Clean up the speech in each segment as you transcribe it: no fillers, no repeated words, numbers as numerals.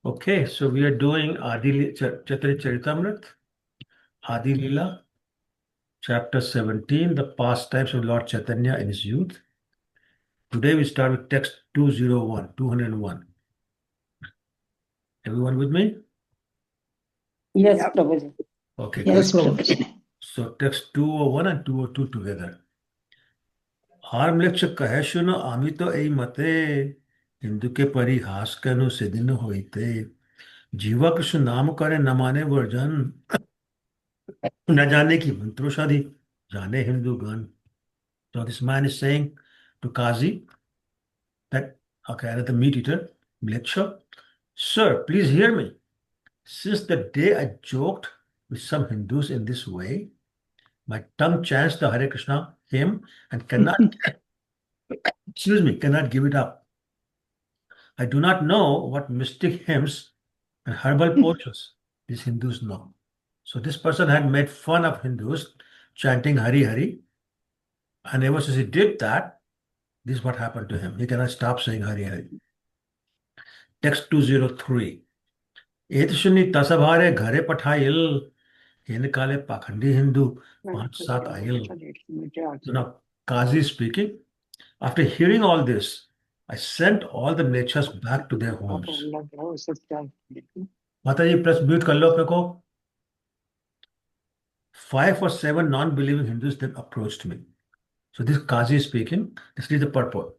Okay, so we are doing Charitamrita, Adi Lila, chapter 17, the pastimes of Lord Chaitanya in his youth. Today we start with text 201, 201. Everyone with me? Yes, Prabhuji. Okay, Yes, good. Prabhuji. So text 201 and 202 together. হারমলেচ্ছ কহে শুনো আমি তো এই মতে হিন্দুকে পরিহাস কেন সেদিন হইতে जीवा कृष्ण नाम करे न माने वर्जन न जाने की मंत्रोषादि जाने हिंदूगण. So this man is saying to Kazi that, okay, another meat eater, lecture, sir, please hear me. Since the day I joked with some Hindus in this way, my tongue chants the Hare Krishna hymn and cannot, excuse me, cannot give it up. I do not know what mystic hymns and herbal potions these Hindus know. So this person had made fun of Hindus chanting Hari Hari, and ever since he did that, this is what happened to him. He cannot stop saying Hari Hari. Text 203. एतशुनि तसभारे घरे पठाइल हिन काले पाखंडी Hindu 5-7 oil. So now Kazi is speaking. After hearing all this, I sent all the natures back to their homes. Mataji, press mute कर लो अपने को. 5 or 7 non-believing Hindus then approached me. So this Kazi is speaking. This is the purport.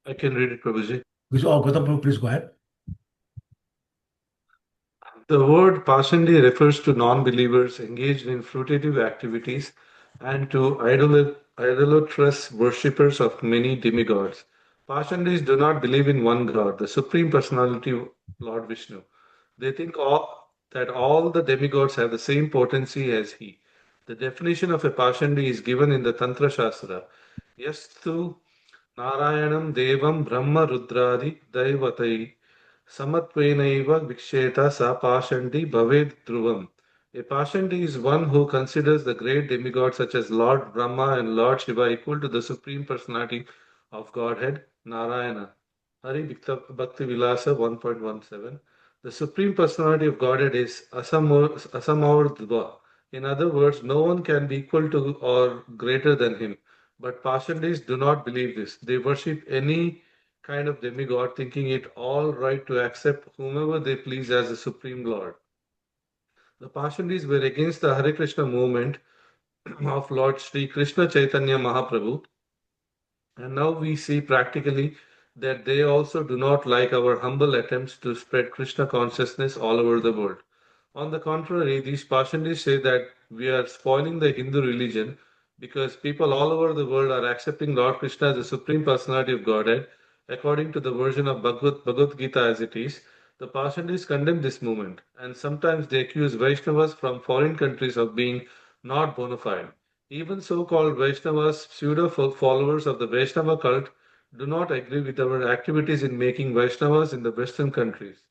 I can read it, Prabhuji. Gautam, please go ahead. The word Pashandi refers to non-believers engaged in fruitative activities and to idolatrous worshippers of many demigods. Pashandis do not believe in one God, the Supreme Personality of Lord Vishnu. They think that all the demigods have the same potency as he. The definition of a Pashandi is given in the Tantra Shastra. Yastu Narayanam Devam Brahma Rudradi Daivatai Samatvenaiva Viksheta Sa Pashandi Bhaved Dhruvam. A Pashandi is one who considers the great demigods such as Lord Brahma and Lord Shiva equal to the Supreme Personality of Godhead, Narayana. Hari Bhakti Vilasa 1.17. The Supreme Personality of Godhead is Asamavardhva. In other words, no one can be equal to or greater than him. But Pashandis do not believe this. They worship any kind of demigod, thinking it all right to accept whomever they please as the Supreme Lord. The Pashandis were against the Hare Krishna movement of Lord Sri Krishna Chaitanya Mahaprabhu. And now we see practically that they also do not like our humble attempts to spread Krishna consciousness all over the world. On the contrary, these Pashandis say that we are spoiling the Hindu religion because people all over the world are accepting Lord Krishna as the Supreme Personality of Godhead, according to the version of Bhagavad Gita as it is. The Pashandis condemn this movement, and sometimes they accuse Vaishnavas from foreign countries of being not bona fide. Even so-called Vaishnavas, pseudo-followers of the Vaishnava cult, do not agree with our activities in making Vaishnavas in the Western countries.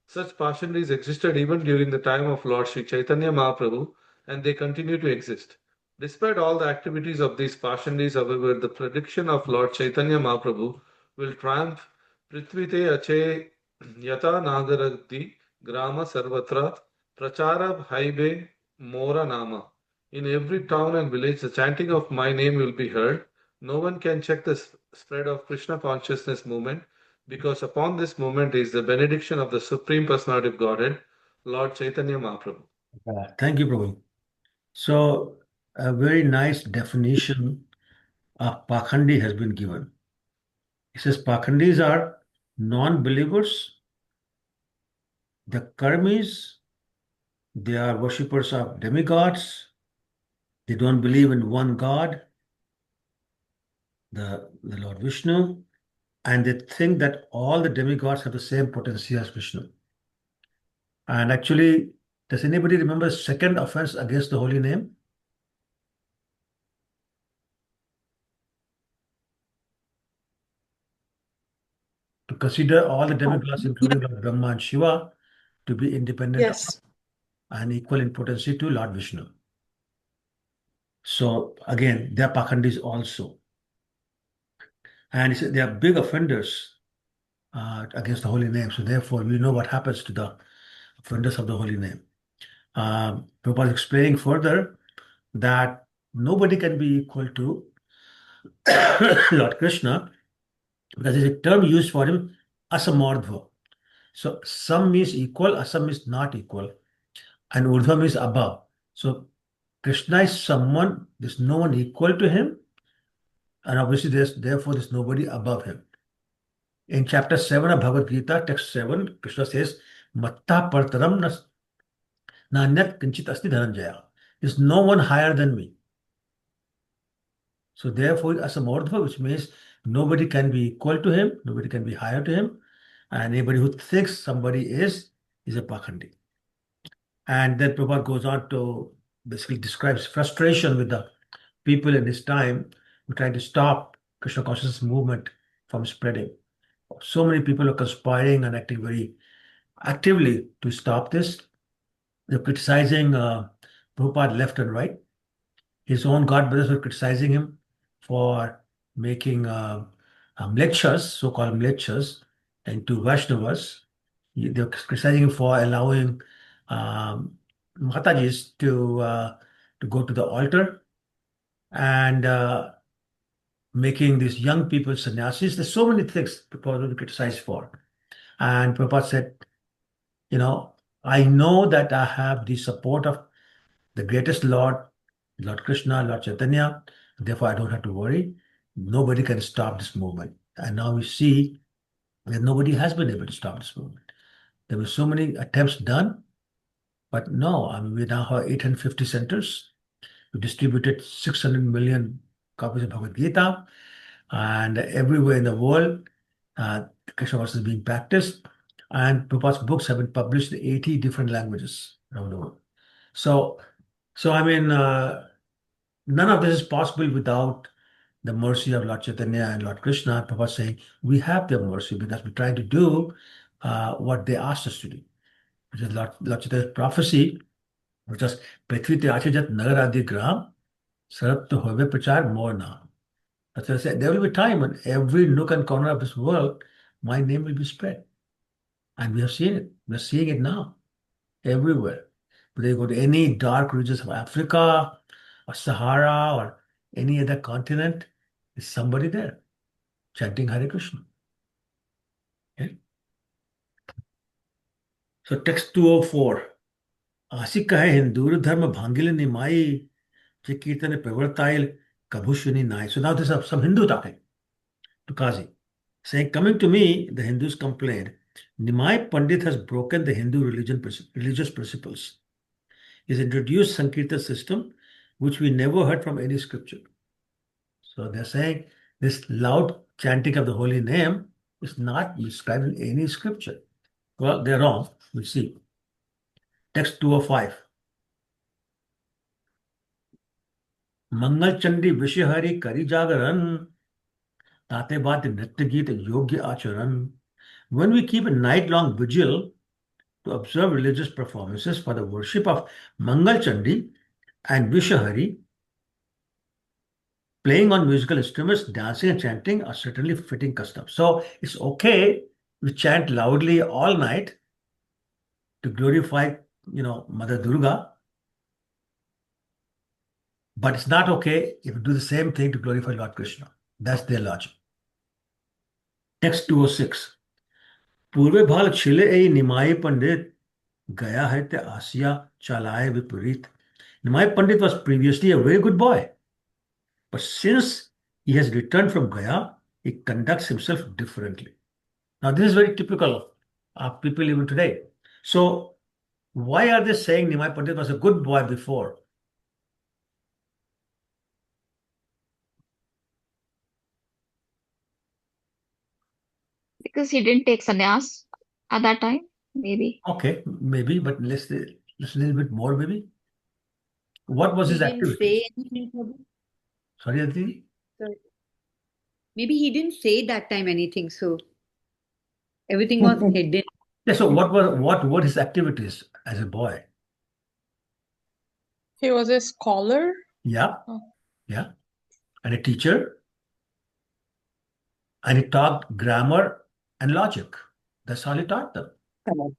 Such Pashandis existed even during the time of Lord Sri Chaitanya Mahaprabhu, and they continue to exist. Despite all the activities of these Pashandis, however, the prediction of Lord Chaitanya Mahaprabhu will triumph. Prithvite ache yata nagaragdi grama sarvatra prachara haibe mora nama. In every town and village, the chanting of my name will be heard. No one can check the spread of Krishna consciousness movement because upon this movement is the benediction of the Supreme Personality of Godhead, Lord Chaitanya Mahaprabhu. Thank you, Prabhu. So, a very nice definition of Pakhandi has been given. It says Pakhandis are non-believers, the karmis, they are worshippers of demigods, they don't believe in one God, the Lord Vishnu, and they think that all the demigods have the same potency as Vishnu. And actually, does anybody remember the second offense against the holy name? To consider all the demigods, including Lord Brahma and Shiva, to be independent Yes. and equal in potency to Lord Vishnu. So again, they are Pakhandis also. And he said they are big offenders against the holy name. So therefore, we know what happens to the offenders of the holy name. Prabhupada is explaining further that nobody can be equal to Lord Krishna because there's a term used for him, asamardha. So some means equal, asam means not equal, and urdhva means above. So Krishna is someone, there's no one equal to him, and obviously there's nobody above him. In chapter 7 of Bhagavad Gita, text 7, Krishna says, Matta partaram nanyat kinchit asti dhananjaya. There's no one higher than me. So therefore, as a Mordva, which means nobody can be equal to him, nobody can be higher to him, and anybody who thinks somebody is a Pakhandi. And then Prabhupada goes on to basically describes frustration with the people in his time who tried to stop Krishna consciousness movement from spreading. So many people are conspiring and acting very actively to stop this. They're criticizing Prabhupada left and right. His own god brothers were criticizing him for making lectures, so-called lectures, into Vaishnavas. They were criticizing him for allowing Matajis to go to the altar and making these young people sannyasis. There's so many things Prabhupada was criticized for. And Prabhupada said, I know that I have the support of the greatest Lord, Lord Krishna, Lord Chaitanya. Therefore, I don't have to worry. Nobody can stop this movement. And now we see that nobody has been able to stop this movement. There were so many attempts done, but no, I mean, we now have 850 centers. We distributed 600 million copies of Bhagavad Gita, and everywhere in the world, Krishna consciousness is being practiced. And Prabhupada's books have been published in 80 different languages around the world. So I mean, none of this is possible without the mercy of Lord Chaitanya and Lord Krishna. Prabhupada saying, we have their mercy because we're trying to do what they asked us to do, which is Lord Chaitanya's prophecy, which is Prithvi te achajat nagar adi gram, sarat to hobe prachar more now. That's why I said there will be a time when every nook and corner of this world, my name will be spread. And we have seen it. We're seeing it now, everywhere. Whether you go to any dark regions of Africa or Sahara or any other continent, there's somebody there chanting Hare Krishna. Okay? So text 204. Asik kahe Hindu dharma bhangil nimai je kirtane pravartail kabhushuni nai. So now there's some Hindu talking to Kazi, saying, coming to me, the Hindus complained, Nimai Pandit has broken the Hindu religious principles. He's introduced Sankirtan system, which we never heard from any scripture. So they're saying this loud chanting of the holy name is not described in any scripture. Well, they're wrong. We'll see. Text 205. Mangal Chandi Vishihari Kari Jagaran Tate Baat Nritya Geet Yogya Acharan. When we keep a night-long vigil to observe religious performances for the worship of Mangal Chandi and Vishihari, playing on musical instruments, dancing and chanting are certainly fitting customs. So it's okay to chant loudly all night to glorify, Mother Durga, but it's not okay if you do the same thing to glorify Lord Krishna. That's their logic. Text 206. Purve bhal chile ei Nimai Pandit gaya hai te Asiya chalaye viparit. Nimai Pandit was previously a very good boy, but since he has returned from Gaya, he conducts himself differently. Now, this is very typical of people even today. So, why are they saying Nimai Pandit was a good boy before? Because he didn't take sannyas at that time, maybe. Okay, maybe, but let's a little bit more, maybe. What was He his didn't activity? say anything, Prabhu. Sorry, Aditi? Sorry. Maybe he didn't say that time anything, so everything was hidden. Yeah, so what were his activities as a boy? He was a scholar. Yeah, Oh. yeah. And a teacher, and he taught grammar and logic. That's how he taught them, Correct.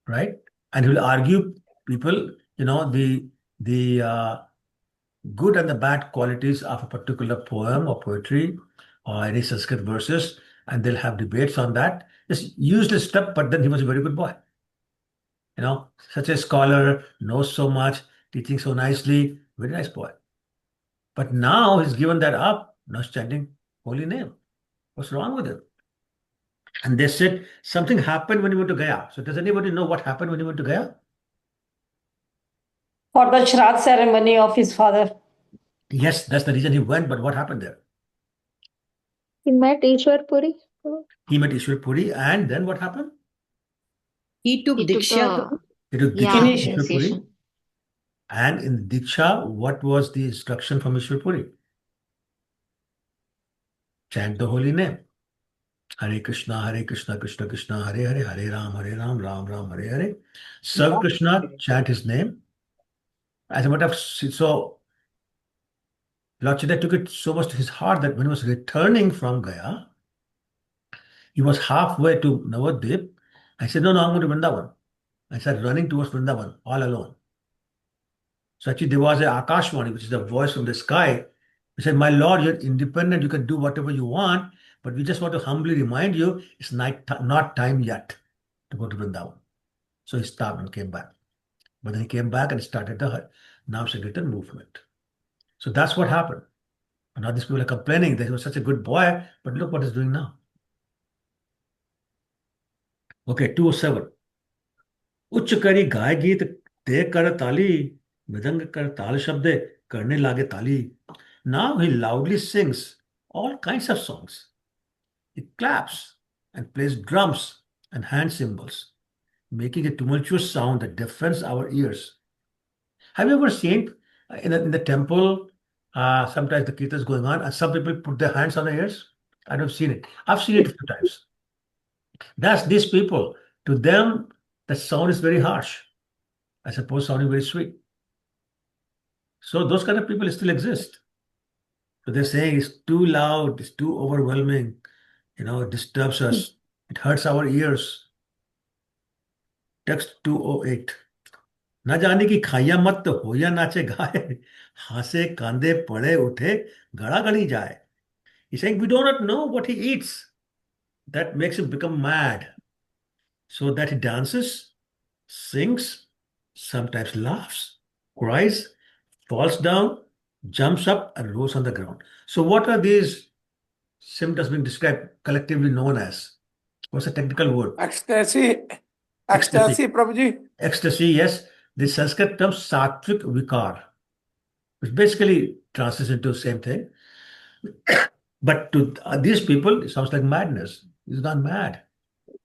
right? And he will argue people, the good and the bad qualities of a particular poem or poetry or any Sanskrit verses, and they'll have debates on that. Just useless stuff, but then he was a very good boy. Such a scholar, knows so much, teaching so nicely, very nice boy. But now he's given that up, not chanting holy name. What's wrong with him? And they said something happened when he went to Gaya. So does anybody know what happened when he went to Gaya? For the Shraddh ceremony of his father. Yes, that's the reason he went, but what happened there? He met Ishwar Puri. He met Ishwar Puri, and then what happened? He took He took Diksha. the He took Diksha from Initiation. Ishwar Puri. initiation. And in Diksha, what was the instruction from Ishwar Puri? Chant the holy name. Hare Krishna, Krishna Krishna, Hare Hare, Hare Ram, Ram Ram, Hare Hare. Serve Krishna, chant his name. As a matter of so Lord Chaitanya took it so much to his heart that when he was returning from Gaya, he was halfway to Navadvip. I said, no, I'm going to Vrindavan. I started running towards Vrindavan all alone. So actually, there was a Akashvani, which is the voice from the sky. He said, my Lord, you're independent. You can do whatever you want. But we just want to humbly remind you, it's not time yet to go to Vrindavan. So he stopped and came back. But then he came back and started the Nam Sankirtan movement. So that's what happened. And now these people are complaining that he was such a good boy, but look what he's doing now. Okay, 207. उच्च करी गाय गीत दे कर ताली मृदंग कर ताल शब्दे करने लागे ताली. Now he loudly sings all kinds of songs. He claps and plays drums and hand cymbals, making a tumultuous sound that deafens our ears. Have you ever seen in the temple, sometimes the kirtan is going on and some people put their hands on their ears? I don't seen it. I've seen it a few times. That's these people. To them, the sound is very harsh. I suppose sounding very sweet. So those kind of people still exist. So they're saying it's too loud, it's too overwhelming, it disturbs us, it hurts our ears. Text 208. ना जाने की खाइया मत तो हो या नाचे गाए हासे कांदे पड़े उठे गड़ा गड़ी जाए. He's saying we do not know what he eats that makes him become mad. So that he dances, sings, sometimes laughs, cries, falls down, jumps up, and rolls on the ground. So, what are these symptoms being described collectively known as? What's the technical word? Ecstasy, Ecstasy. ecstasy, Prabhuji. Ecstasy, yes. The Sanskrit term sattvic vikar, which basically translates into the same thing. But to these people, it sounds like madness. He's gone mad.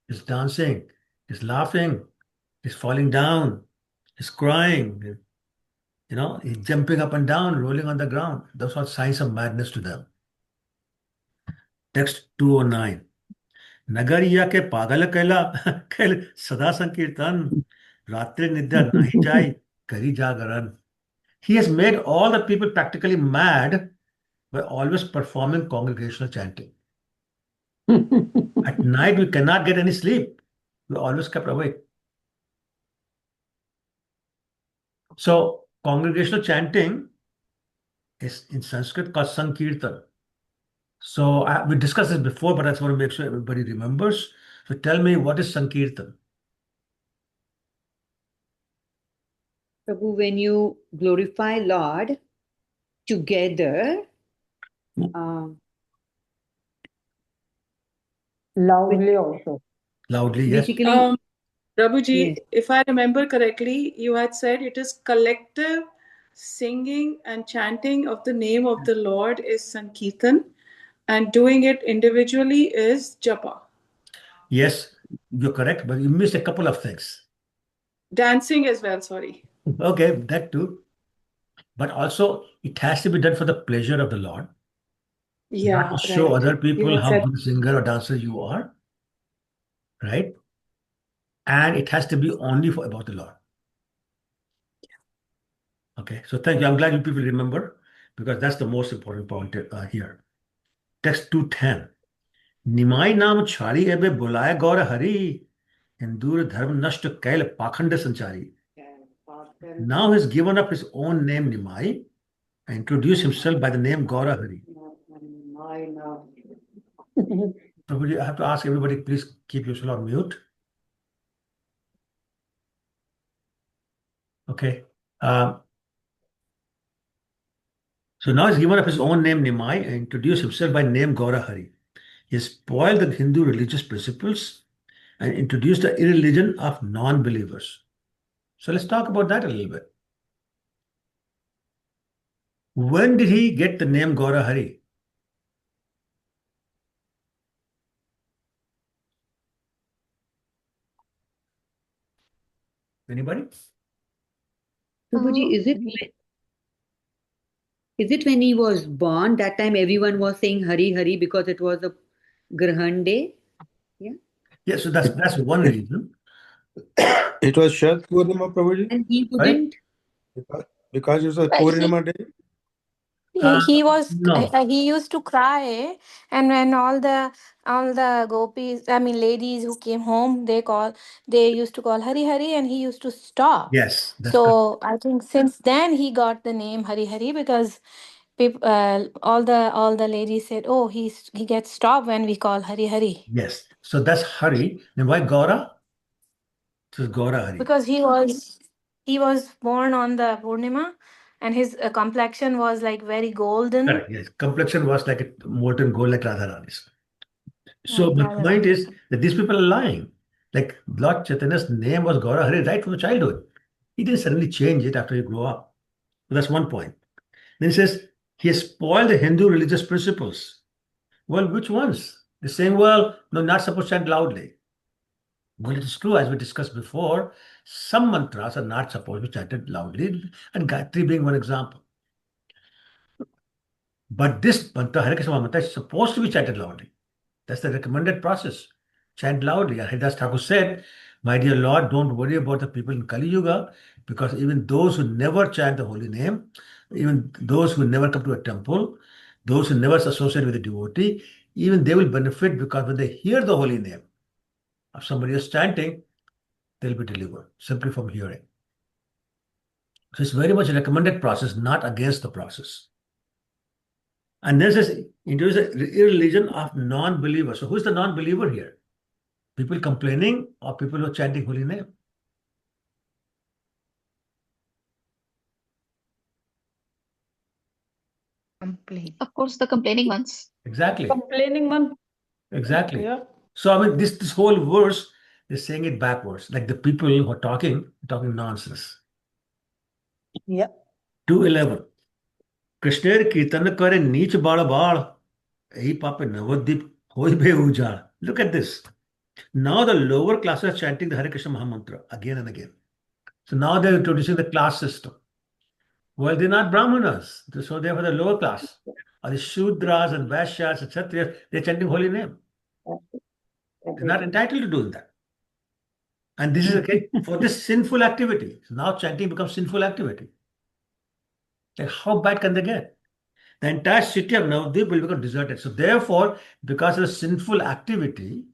He's dancing, he's laughing, he's falling down, he's crying, he's jumping up and down, rolling on the ground. Those are signs of madness to them. Text 209. नगरिया के पागल कैला कैल सदा संकीर्तन रात्रि निद्रा नहीं जाय करी जागरण. He has made all the people practically mad by always performing congregational chanting. At night, we cannot get any sleep. We're always kept awake. So, congregational chanting is in Sanskrit called Sankirtan. So, we discussed this before, but I just want to make sure everybody remembers. So, tell me, what is Sankirtan? Prabhu, when you glorify Lord together, Loudly also. Loudly, yes. basically, Prabhuji, yes. if I remember correctly, you had said it is collective singing and chanting of the name of the Lord is Sankirtan, and doing it individually is Japa. Yes, you're correct, but you missed a couple of things. Dancing as well, sorry. Okay, that too. But also, it has to be done for the pleasure of the Lord, Yeah, not to show right. other You people had how said good a singer or dancer you are, right? And it has to be only for about the Lord. Okay. Okay, so thank you. I'm glad you people remember because that's the most important point here. Text 210. निमाई नाम छाड़ी एबे बुलाए गौर हरि हिंदू धर्म नष्ट कैल पाखंड संचारी. Now he's given up his own name Nimai and introduced himself by the name Gaura Hari. Prabhuji, I have to ask everybody, please keep yourself on mute. Okay. So now he's given up his own name Nimai and introduced himself by name Gaura Hari. He spoiled the Hindu religious principles and introduced the irreligion of non-believers. So let's talk about that a little bit. When did he get the name Gaura Hari? Anybody? Prabhuji, is it when he was born? That time everyone was saying Hari Hari because it was a Grahan day. Yeah. Yeah, so that's one reason. It was Shad Purnima, Prabhuji, And he Right? wouldn't. because it was a But Purnima day. he was No. he used to cry, and when all the gopis, I mean ladies who came home, they used to call Hari Hari, and he used to stop. Yes, that's correct. So I think since then he got the name Hari Hari because people, all the ladies said, oh, he gets stopped when we call Hari Hari. Yes. So that's Hari. Then why Gaura? This is Gaura Hari. Because he was born on the Purnima, and his complexion was like very golden. Correct. Yes. Complexion was like a molten gold like Radharani's. So Like my Radha point Rani. is that these people are lying. Like Lord Chaitanya's name was Gaura Hari right from childhood. He didn't suddenly change it after he grew up. So that's one point. Then he says he has spoiled the Hindu religious principles. Well, which ones? They're saying, well, no, not supposed to chant loudly. Well, it is true, as we discussed before, some mantras are not supposed to be chanted loudly, and Gayatri being one example. But this mantra, Hare Krishna mantra, is supposed to be chanted loudly. That's the recommended process. Chant loudly. And Haridas Thakur said, my dear Lord, don't worry about the people in Kali Yuga, because even those who never chant the holy name, even those who never come to a temple, those who never associate with a devotee, even they will benefit because when they hear the holy name of somebody else chanting, they'll be delivered simply from hearing. So it's very much a recommended process, not against the process. And then says, introduce a religion of non-believers. So who's the non-believer here? People complaining or people who are chanting holy name? Of course, the complaining ones. Exactly. Complaining one. Exactly. Yeah. So I mean, this whole verse is saying it backwards. Like the people who are talking nonsense. Yeah. 2:11. कृष्णेर कीर्तन करे नीच बाड़ बाड़ यही पापे नवद्वीप होई बे उजाड़. Look at this. Now the lower classes are chanting the Hare Krishna Mahamantra again and again. So now they're introducing the class system. Well, they're not Brahmanas. So they're for the lower class. Or the Shudras and Vaishyas, etc. They're chanting holy name. They're not entitled to do that. And this is okay for this sinful activity. So now chanting becomes sinful activity. Like how bad can they get? The entire city of Navadvip will become deserted. So therefore, because of the sinful activity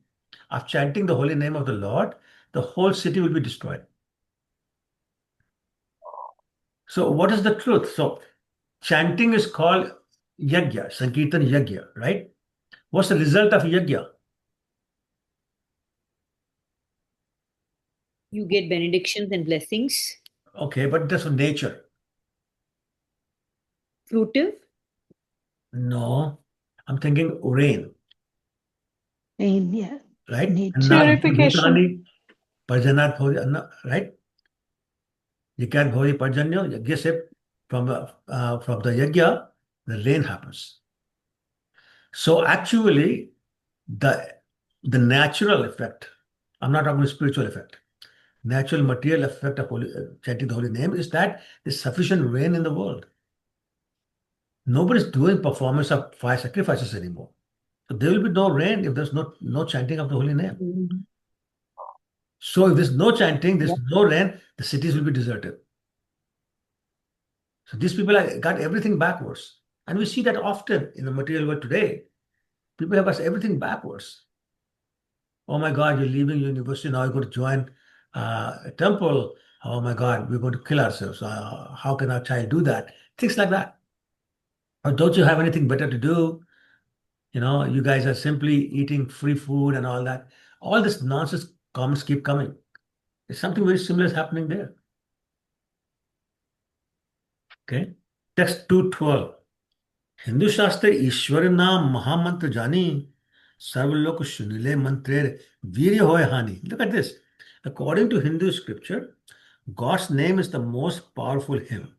of chanting the holy name of the Lord, the whole city will be destroyed. So what is the truth? So chanting is called yajna, Sankirtan yajna, right? What's the result of yajna? You get benedictions and blessings. Okay, but that's of nature. Fruitive. No, I'm thinking rain, Yeah. right? Nature. And now Purification. Bhutani, Parjanat, right? You can't Bhori Parjanyo, yajna se from the yajna, the rain happens. So actually, the natural effect, I'm not talking about spiritual effect, natural material effect of chanting the holy name is that there's sufficient rain in the world. Nobody's doing performance of fire sacrifices anymore. So there will be no rain if there's no chanting of the holy name. Mm-hmm. So if there's no chanting, there's no rain, the cities will be deserted. So these people got everything backwards. And we see that often in the material world today. People have got everything backwards. Oh my God, you're leaving university, now you're going to join a temple. Oh my God, we're going to kill ourselves. How can our child do that? Things like that. Or don't you have anything better to do? You guys are simply eating free food and all that. All this nonsense comments keep coming. It's something very similar is happening there. Okay. Text 212. Hindu शास्त्र ईश्वर नाम महामंत्र जानी सर्वलोक सुनिले मंत्रेर वीर्य होय हानि. Look at this. According to Hindu scripture, God's name is the most powerful hymn.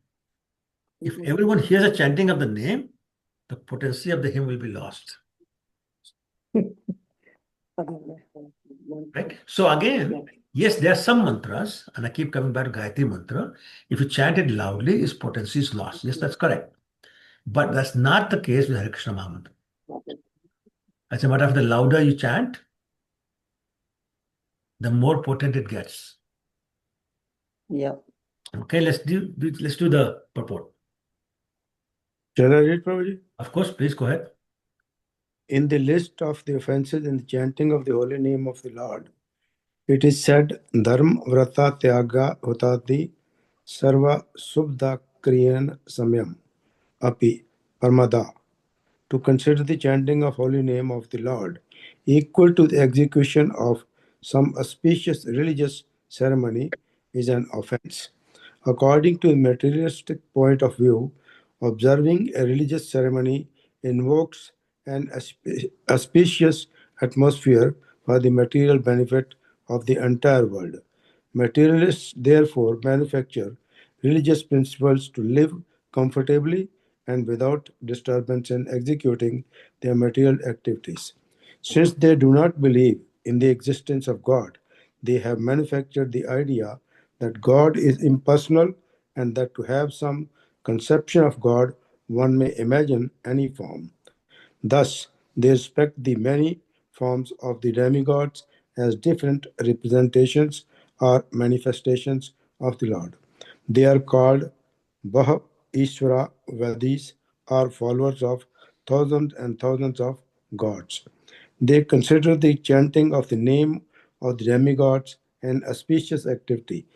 If everyone hears a chanting of the name, the potency of the hymn will be lost. Right? So again, yes, there are some mantras, and I keep coming back to Gayatri mantra. If you chant it loudly, its potency is lost. Yes, that's correct. But that's not the case with Hare Krishna Mahamantra. As a matter of fact, the louder you chant, the more potent it gets. Yeah. Okay, let's do the purport. Shall I read, Prabhuji? Of course, please go ahead. In the list of the offenses in the chanting of the holy name of the Lord, it is said, Dharm Vrata Tyaga Hotati Sarva Subda Kriyan Samyam Api Parmada. To consider the chanting of holy name of the Lord equal to the execution of some auspicious religious ceremony is an offense. According to the materialistic point of view, observing a religious ceremony invokes an auspicious atmosphere for the material benefit of the entire world. Materialists therefore manufacture religious principles to live comfortably and without disturbance in executing their material activities. Since they do not believe in the existence of God, they have manufactured the idea that God is impersonal and that to have some conception of God, one may imagine any form. Thus, they respect the many forms of the demigods as different representations or manifestations of the Lord. They are called Bah Ishvara Vadis, or followers of thousands and thousands of gods. They consider the chanting of the name of the demigods an auspicious activity.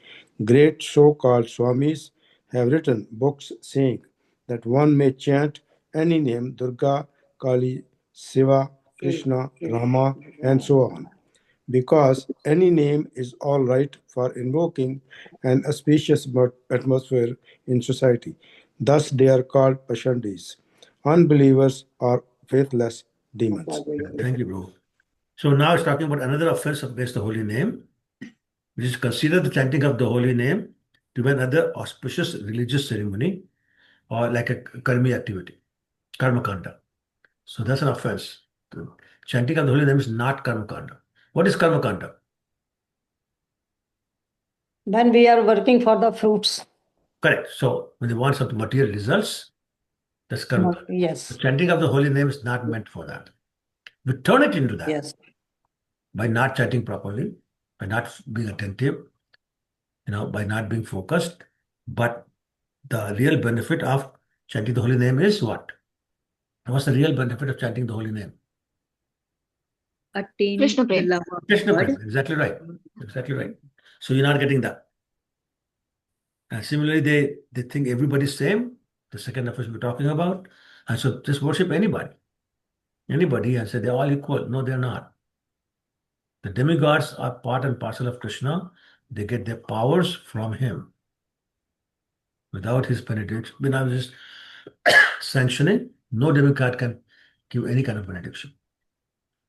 Great so-called Swamis have written books saying that one may chant any name, Durga, Kali, Shiva, Krishna, Rama, and so on, because any name is all right for invoking an auspicious atmosphere in society. Thus, they are called Pashandis, unbelievers or faithless demons. Thank you, bro. So now it's talking about another offense against the holy name, which is consider the chanting of the holy name to be another auspicious religious ceremony or like a karmi activity, karma kanda. So that's an offense. The chanting of the holy name is not karma kanda. What is karma kanda? When we are working for the fruits. Correct. So when they want some material results, that's karma kanda. Yes. The chanting of the holy name is not meant for that. We turn it into that Yes. by not chanting properly, by not being attentive, by not being focused. But the real benefit of chanting the holy name is what? What's the real benefit of chanting the holy name? Attain Krishna the Prem. love of Krishna God. Prem. Exactly right. Exactly right. So you're not getting that. And similarly, they think everybody's same, the second offense we're talking about. And so just worship anybody. Anybody and say they're all equal. No, they're not. The demigods are part and parcel of Krishna. They get their powers from him. Without his benediction, without his sanctioning, no demigod can give any kind of benediction.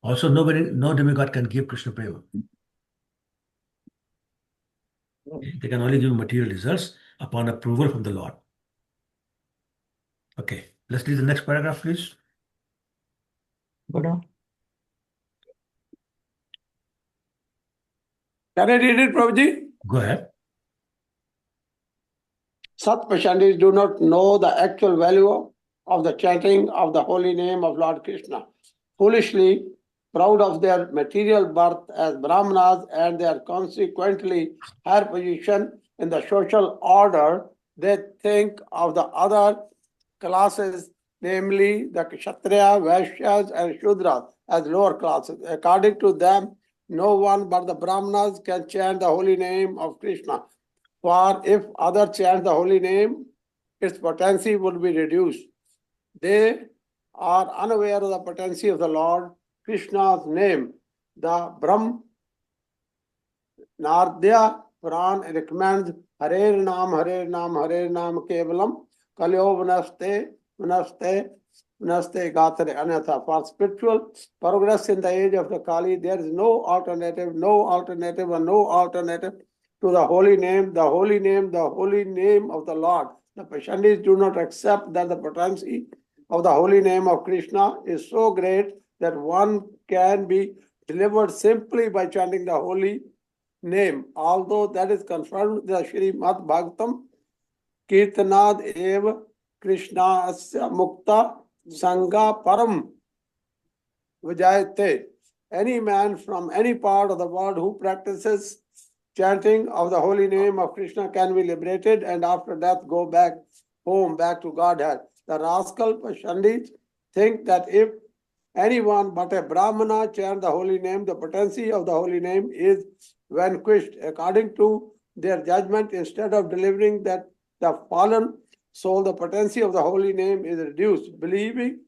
Also, no demigod can give Krishna Prema. They can only give material results upon approval from the Lord. Okay, let's read the next paragraph, please. Can I read it, Prabhuji? Go ahead. Sat Pashandis do not know the actual value of the chanting of the holy name of Lord Krishna. Foolishly proud of their material birth as Brahmanas and their consequently higher position in the social order, they think of the other classes, namely the Kshatriya, Vaishyas, and Shudras, as lower classes. According to them, no one but the Brahmanas can chant the holy name of Krishna. For if others chant the holy name, its potency would be reduced. They are unaware of the potency of the Lord Krishna's name. The Brahm Nardya Puran recommends Hare Nam, Hare Nam, Hare Nam Kevalam Kalyo Vanaste Gatare Anatha. For spiritual progress in the age of the Kali, there is no alternative, and no alternative to the holy name, the holy name, the holy name of the Lord. The Pashandis do not accept that the potency of the holy name of Krishna is so great that one can be delivered simply by chanting the holy name, although that is confirmed in the Srimad Bhagavatam, Kirtanad eva Krishna asya mukta sangha param vijayate. Any man from any part of the world who practices chanting of the holy name of Krishna can be liberated and after death go back home, back to Godhead. The rascal Pashandis think that if anyone but a Brahmana chant the holy name, the potency of the holy name is vanquished. According to their judgment, instead of delivering that the fallen soul, the potency of the holy name is reduced. Believing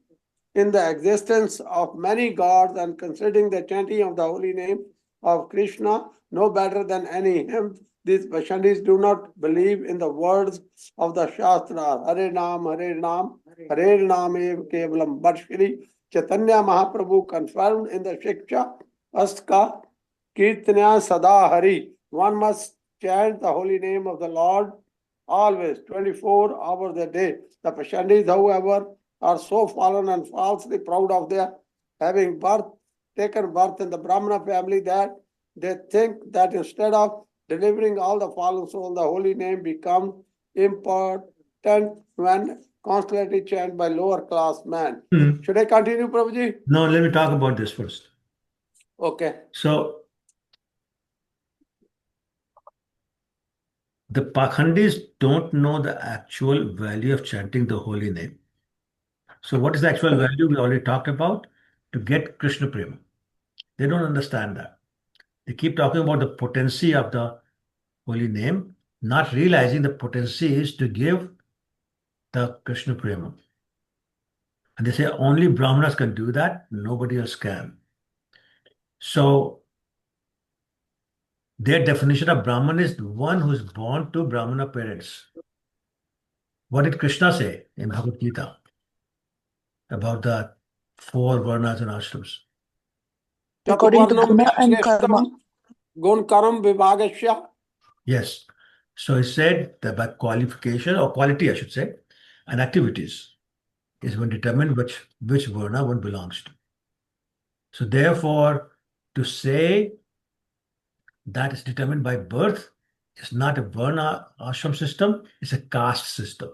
in the existence of many gods and considering the chanting of the holy name of Krishna no better than any hymn, these Vaishnavas do not believe in the words of the Shastra, Hare Nam, Hare Nam, Hare Nam Eva Kevalam. But Shri Chaitanya Mahaprabhu confirmed in the Shiksha Astka Kirtanya Sada Hari. One must chant the holy name of the Lord always, 24 hours a day. The Pashandis, however, are so fallen and falsely proud of their having taken birth in the Brahmana family that they think that instead of delivering all the fallen souls, the holy name becomes important when constantly chanted by lower class men. Should I continue, Prabhuji? No, let me talk about this first. Okay. So, the Pakhandis don't know the actual value of chanting the holy name. So, what is the actual value? We already talked about to get Krishna Prema. They don't understand that. They keep talking about the potency of the holy name, not realizing the potency is to give the Krishna Prema. And they say only Brahmanas can do that, nobody else can. So, their definition of Brahman is the one who is born to Brahmana parents. What did Krishna say in Bhagavad Gita about the four varnas and ashrams? According to Chatuvarnam Guna and Karma. Shreshtam Gun Karam Vibhagasya. Yes. So he said that by qualification or quality, I should say, and activities is when determined which varna one belongs to. So therefore, to say that is determined by birth is not a varna ashram system, it's a caste system.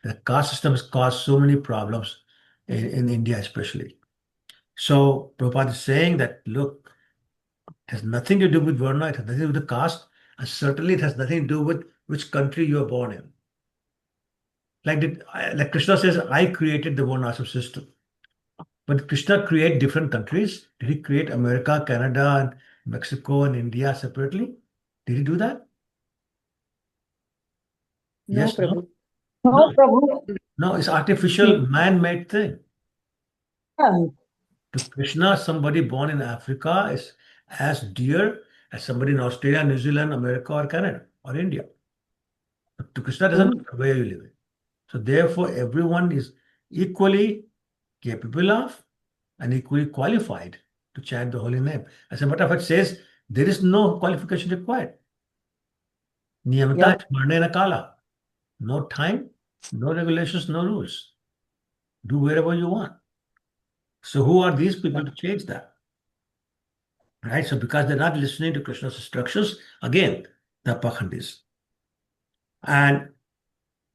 The caste system has caused so many problems in India especially. So Prabhupada is saying that, look, it has nothing to do with varna, it has nothing to do with the caste, and certainly it has nothing to do with which country you are born in. Like Krishna says, I created the varnashram system. But Krishna create different countries. Did he create America, Canada, and Mexico and India separately? Did he do that? No, Yes, no? Prabhu. No, Prabhu. No, it's artificial, man-made thing. Yeah. To Krishna, somebody born in Africa is as dear as somebody in Australia, New Zealand, America, or Canada, or India. But to Krishna doesn't matter where you live. So therefore, everyone is equally capable of and equally qualified to chant the holy name. As a matter of fact, says there is no qualification required. Niyamata Smarnena Kala. No time, no regulations, no rules. Do wherever you want. So who are these people to change that? Right? So because they're not listening to Krishna's instructions, again, the Pakhandis. And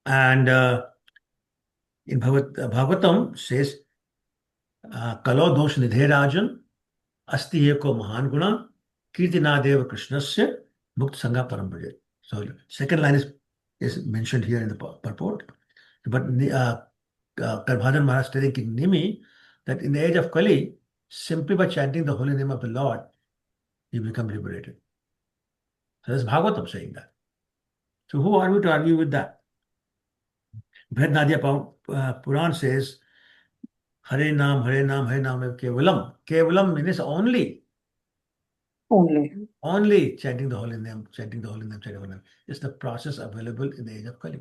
in Bhagavatam says, Kalo dosh nidhe rajan, asti eko mahan guna, kirtinadeva krishnasya, mukta sangha param bhaje. So second line is is mentioned here in the purport. But Garbhajan Maharaj telling King Nimi that in the age of Kali, simply by chanting the holy name of the Lord, you become liberated. So that's Bhagavatam saying that. So who are we to argue with that? Bhed Nadia Puran says, Hare Nam, Hare Nam, Hare Nam Kevalam. Kevalam means only. Only. Only chanting the holy name, chanting the holy name, chanting the holy name. Is the process available in the age of Kali.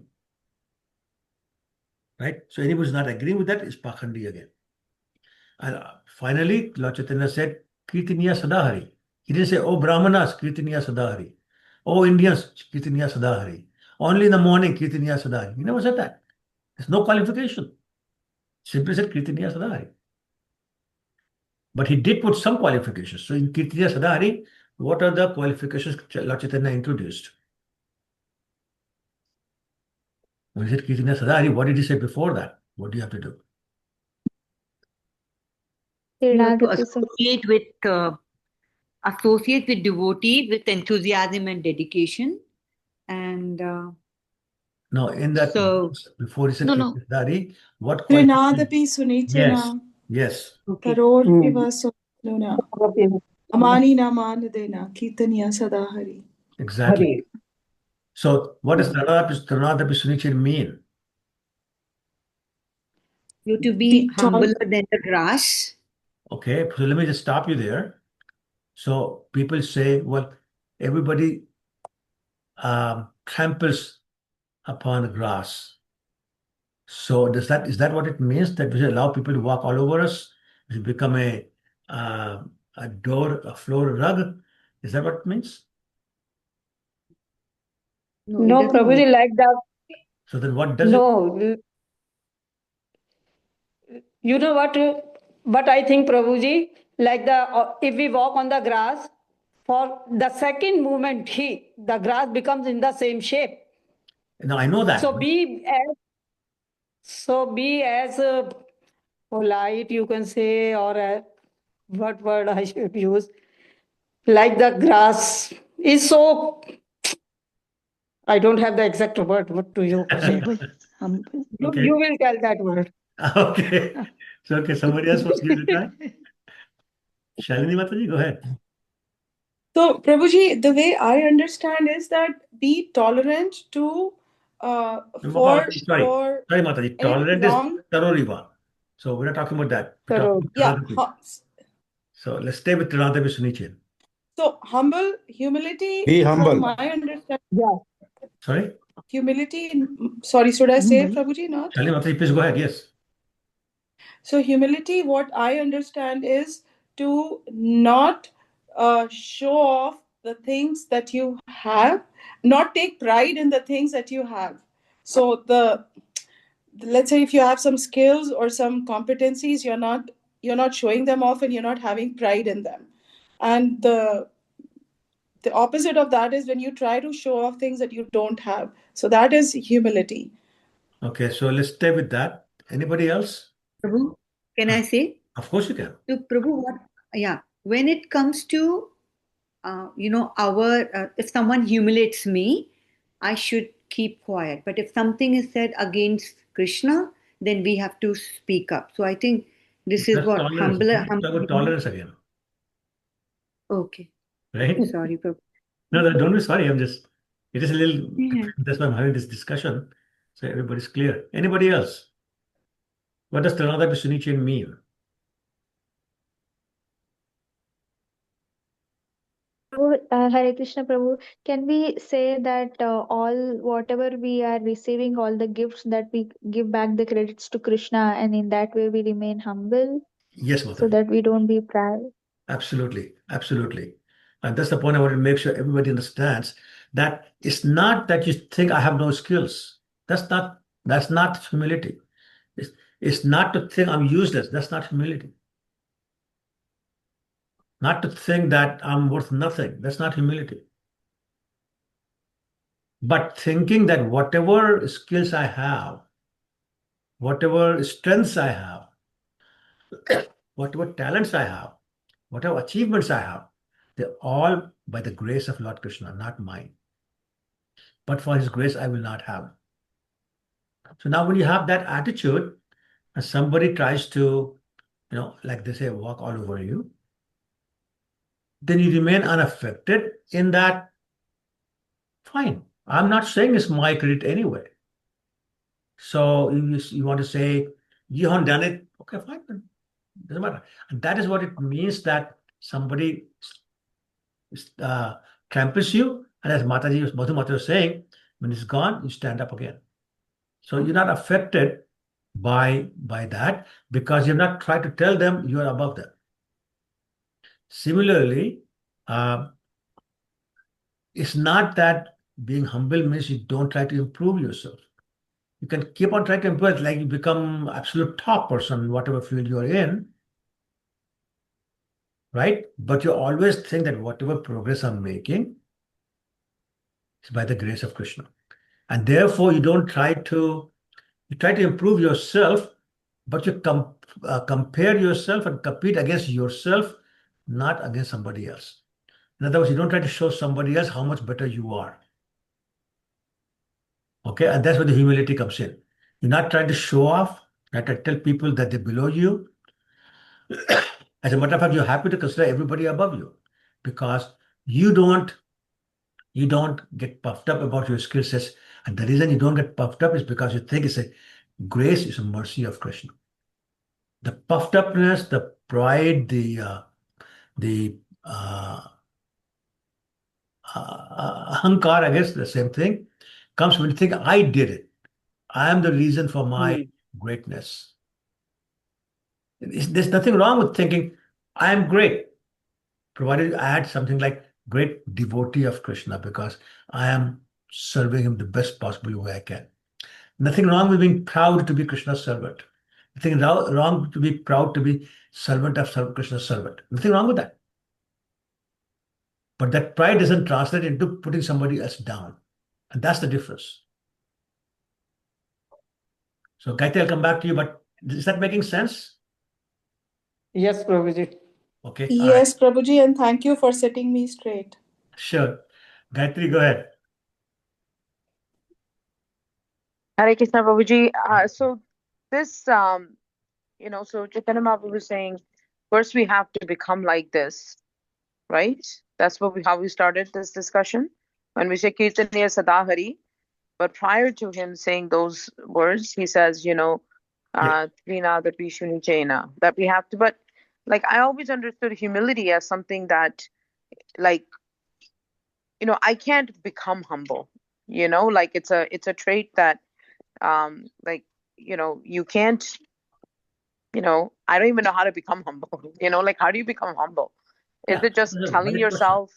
Right? So anybody who's not agreeing with that is Pakhandi again. And finally, Lord Chaitanya said, Kirtaniya Sadahari. He didn't say, oh Brahmanas, Kirtaniya Sadahari. Oh Indians, Kirtaniya Sadahari. Only in the morning, Kirtaniya Sadahari. He never said that. There's no qualification. Simply said Kirtaniya Sadahari. But he did put some qualifications. So in Kirtaniya Sadahari, what are the qualifications Lord Chaitanya introduced? When he said Kirtaniya Sadahari, what did he say before that? What do you have to do? You have to Tiradapisam. associate with devotees with enthusiasm and dedication. And No, in that so, before he said No, no. Kirtaniya Sadahari, what qualifications? Trinadapi Yes, Sunichena yes. okay. Taror Hmm. Iva Sununa Amani Namanadena Kitaniya Sadahari. Exactly. Hari. So what does Taranadapi Sunichin mean? You to be Be humbler tall. than the grass. Okay, so let me just stop you there. So people say, well, everybody tramples upon the grass. So is that what it means, that we should allow people to walk all over us? We should become a floor rug? Is that what it means? No, it No, doesn't mean. Prabhuji, like the So then what does it? no. You know what I think, Prabhuji? Like if we walk on the grass, for the second movement, the grass becomes in the same shape. No, I know that. Be as polite, you can say, or what word I should use? Like the grass is so. I don't have the exact word. What do you say? Humble. You Okay. will tell that word. Okay. So okay, somebody else wants to give it a try. Shalini Mataji, go ahead. So, Prabhuji, the way I understand is that be tolerant to Sorry, Mataji. any Tolerant is wrong. Taroriva. So we're not talking about that. We're Tarot. talking Yeah. about Taranadapi. So let's stay with Taranadapi Sunichin. So humility, Be from humble. my understanding, Yeah. Sorry? humility. Sorry, should I say it, Humble. Prabhuji? Not. Shalini Mataji, please go ahead. Yes. So humility, what I understand is to not show off the things that you have, not take pride in the things that you have. So let's say if you have some skills or some competencies, you're not showing them off and you're not having pride in them. And the opposite of that is when you try to show off things that you don't have. So that is humility. Okay, so let's stay with that. Anybody else? Prabhu, can I say? Of course you can. So, Prabhu, when it comes to, if someone humiliates me, I should keep quiet. But if something is said against Krishna, then we have to speak up. So I think this is That's what tolerance. Talk about tolerance again, Okay. right? Sorry, Prabhu. No, don't be sorry. It is a little, Yeah. that's why I'm having this discussion. So everybody's clear. Anybody else? What does Taranadapi Sunichin mean? Prabhu, Hare Krishna Prabhu, can we say that all whatever we are receiving, all the gifts that we give back the credits to Krishna, and in that way we remain humble Yes, so Mataji. that we don't be proud? Absolutely. Absolutely. And that's the point I want to make sure everybody understands, that it's not that you think I have no skills. That's not humility. It's not to think I'm useless. That's not humility. Not to think that I'm worth nothing. That's not humility. But thinking that whatever skills I have, whatever strengths I have, whatever talents I have, whatever achievements I have, they're all by the grace of Lord Krishna, not mine. but for his grace, I will not have. So now when you have that attitude, and somebody tries to, like they say, walk all over you, then you remain unaffected in that, fine. I'm not saying it's my credit anyway. So you want to say, you haven't done it, okay, fine. Doesn't matter. And that is what it means that somebody uh, tramples you, and as Madhu Mata was saying, when it's gone, you stand up again. So you're not affected by that because you've not tried to tell them you are above them. Similarly, uh, it's not that being humble means you don't try to improve yourself. You can keep on trying to improve, like you become absolute top person in whatever field you're in, right? But you always think that whatever progress I'm making is by the grace of Krishna. And therefore, you try to improve yourself, but you compare yourself and compete against yourself, not against somebody else. In other words, you don't try to show somebody else how much better you are. Okay, and that's where the humility comes in. You're not trying to show off, not to tell people that they're below you. As a matter of fact, you're happy to consider everybody above you because you don't you don't get puffed up about your skill sets. And the reason you don't get puffed up is because you think it's a grace, is a mercy of Krishna. The puffed upness, the pride, the ahankar, I guess the same thing, comes when you think, I did it. I am the reason for my greatness. There's nothing wrong with thinking, I am great, provided you add something like great devotee of Krishna because I am serving him the best possible way I can. Nothing wrong with being proud to be Krishna's servant. Nothing wrong to be proud to be servant of Krishna's servant. Nothing wrong with that. But that pride doesn't translate into putting somebody else down. And that's the difference. So, Gayatri, I'll come back to you, but is that making sense? Yes, Prabhuji. Okay. All right. Yes, Prabhuji, and thank you for setting me straight. Sure. Gayatri, go ahead. Hare Krishna Prabhuji. So this, so Chaitanya Mahaprabhu was saying, first we have to become like this, right? That's how we started this discussion. When we say Kirtaniya Sadahari, but prior to him saying those words, he says, Trina the Pishuni Chaina, that we have to, but like I always understood humility as something that, like, I can't become humble, like it's a trait that, like, you can't, I don't even know how to become humble, like how do you become humble? Is it just telling yourself?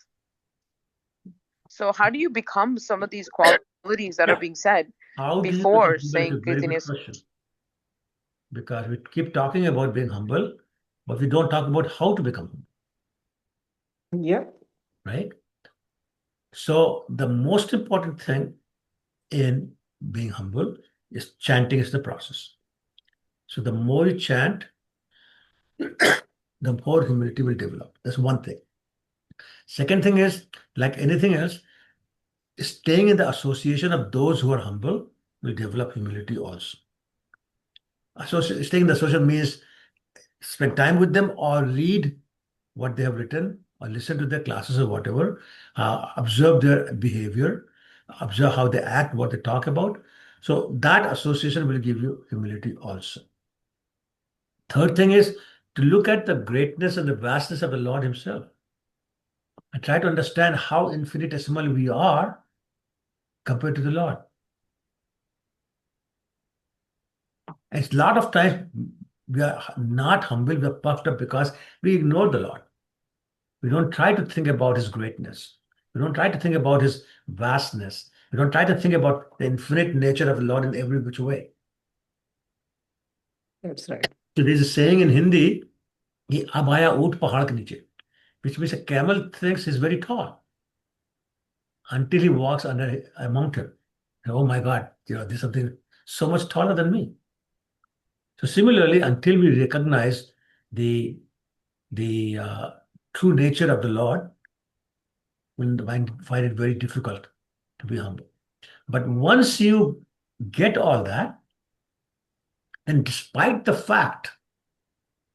So how do you become some of these qualities that are being said before saying Kirtaniya? Because we keep talking about being humble, but we don't talk about how to become humble. Yeah. Right? So the most important thing in being humble is chanting is the process. So the more you chant, the more humility will develop. That's one thing. Second thing is, like anything else, staying in the association of those who are humble will develop humility also. Staying in the association means spend time with them or read what they have written or listen to their classes or whatever, observe their behavior, observe how they act, what they talk about. So that association will give you humility also. Third thing is to look at the greatness and the vastness of the Lord himself and try to understand how infinitesimal we are compared to the Lord. And a lot of times we are not humble, we are puffed up because we ignore the Lord. We don't try to think about his greatness. We don't try to think about his vastness. We don't try to think about the infinite nature of the Lord in every which way. That's right. So there's a saying in Hindi, "Ye abaya oot pahad ke niche," which means a camel thinks he's very tall until he walks under a mountain. And, oh my God, there's something so much taller than me. So similarly, until we recognize the true nature of the Lord, we find it very difficult to be humble. But once you get all that, and despite the fact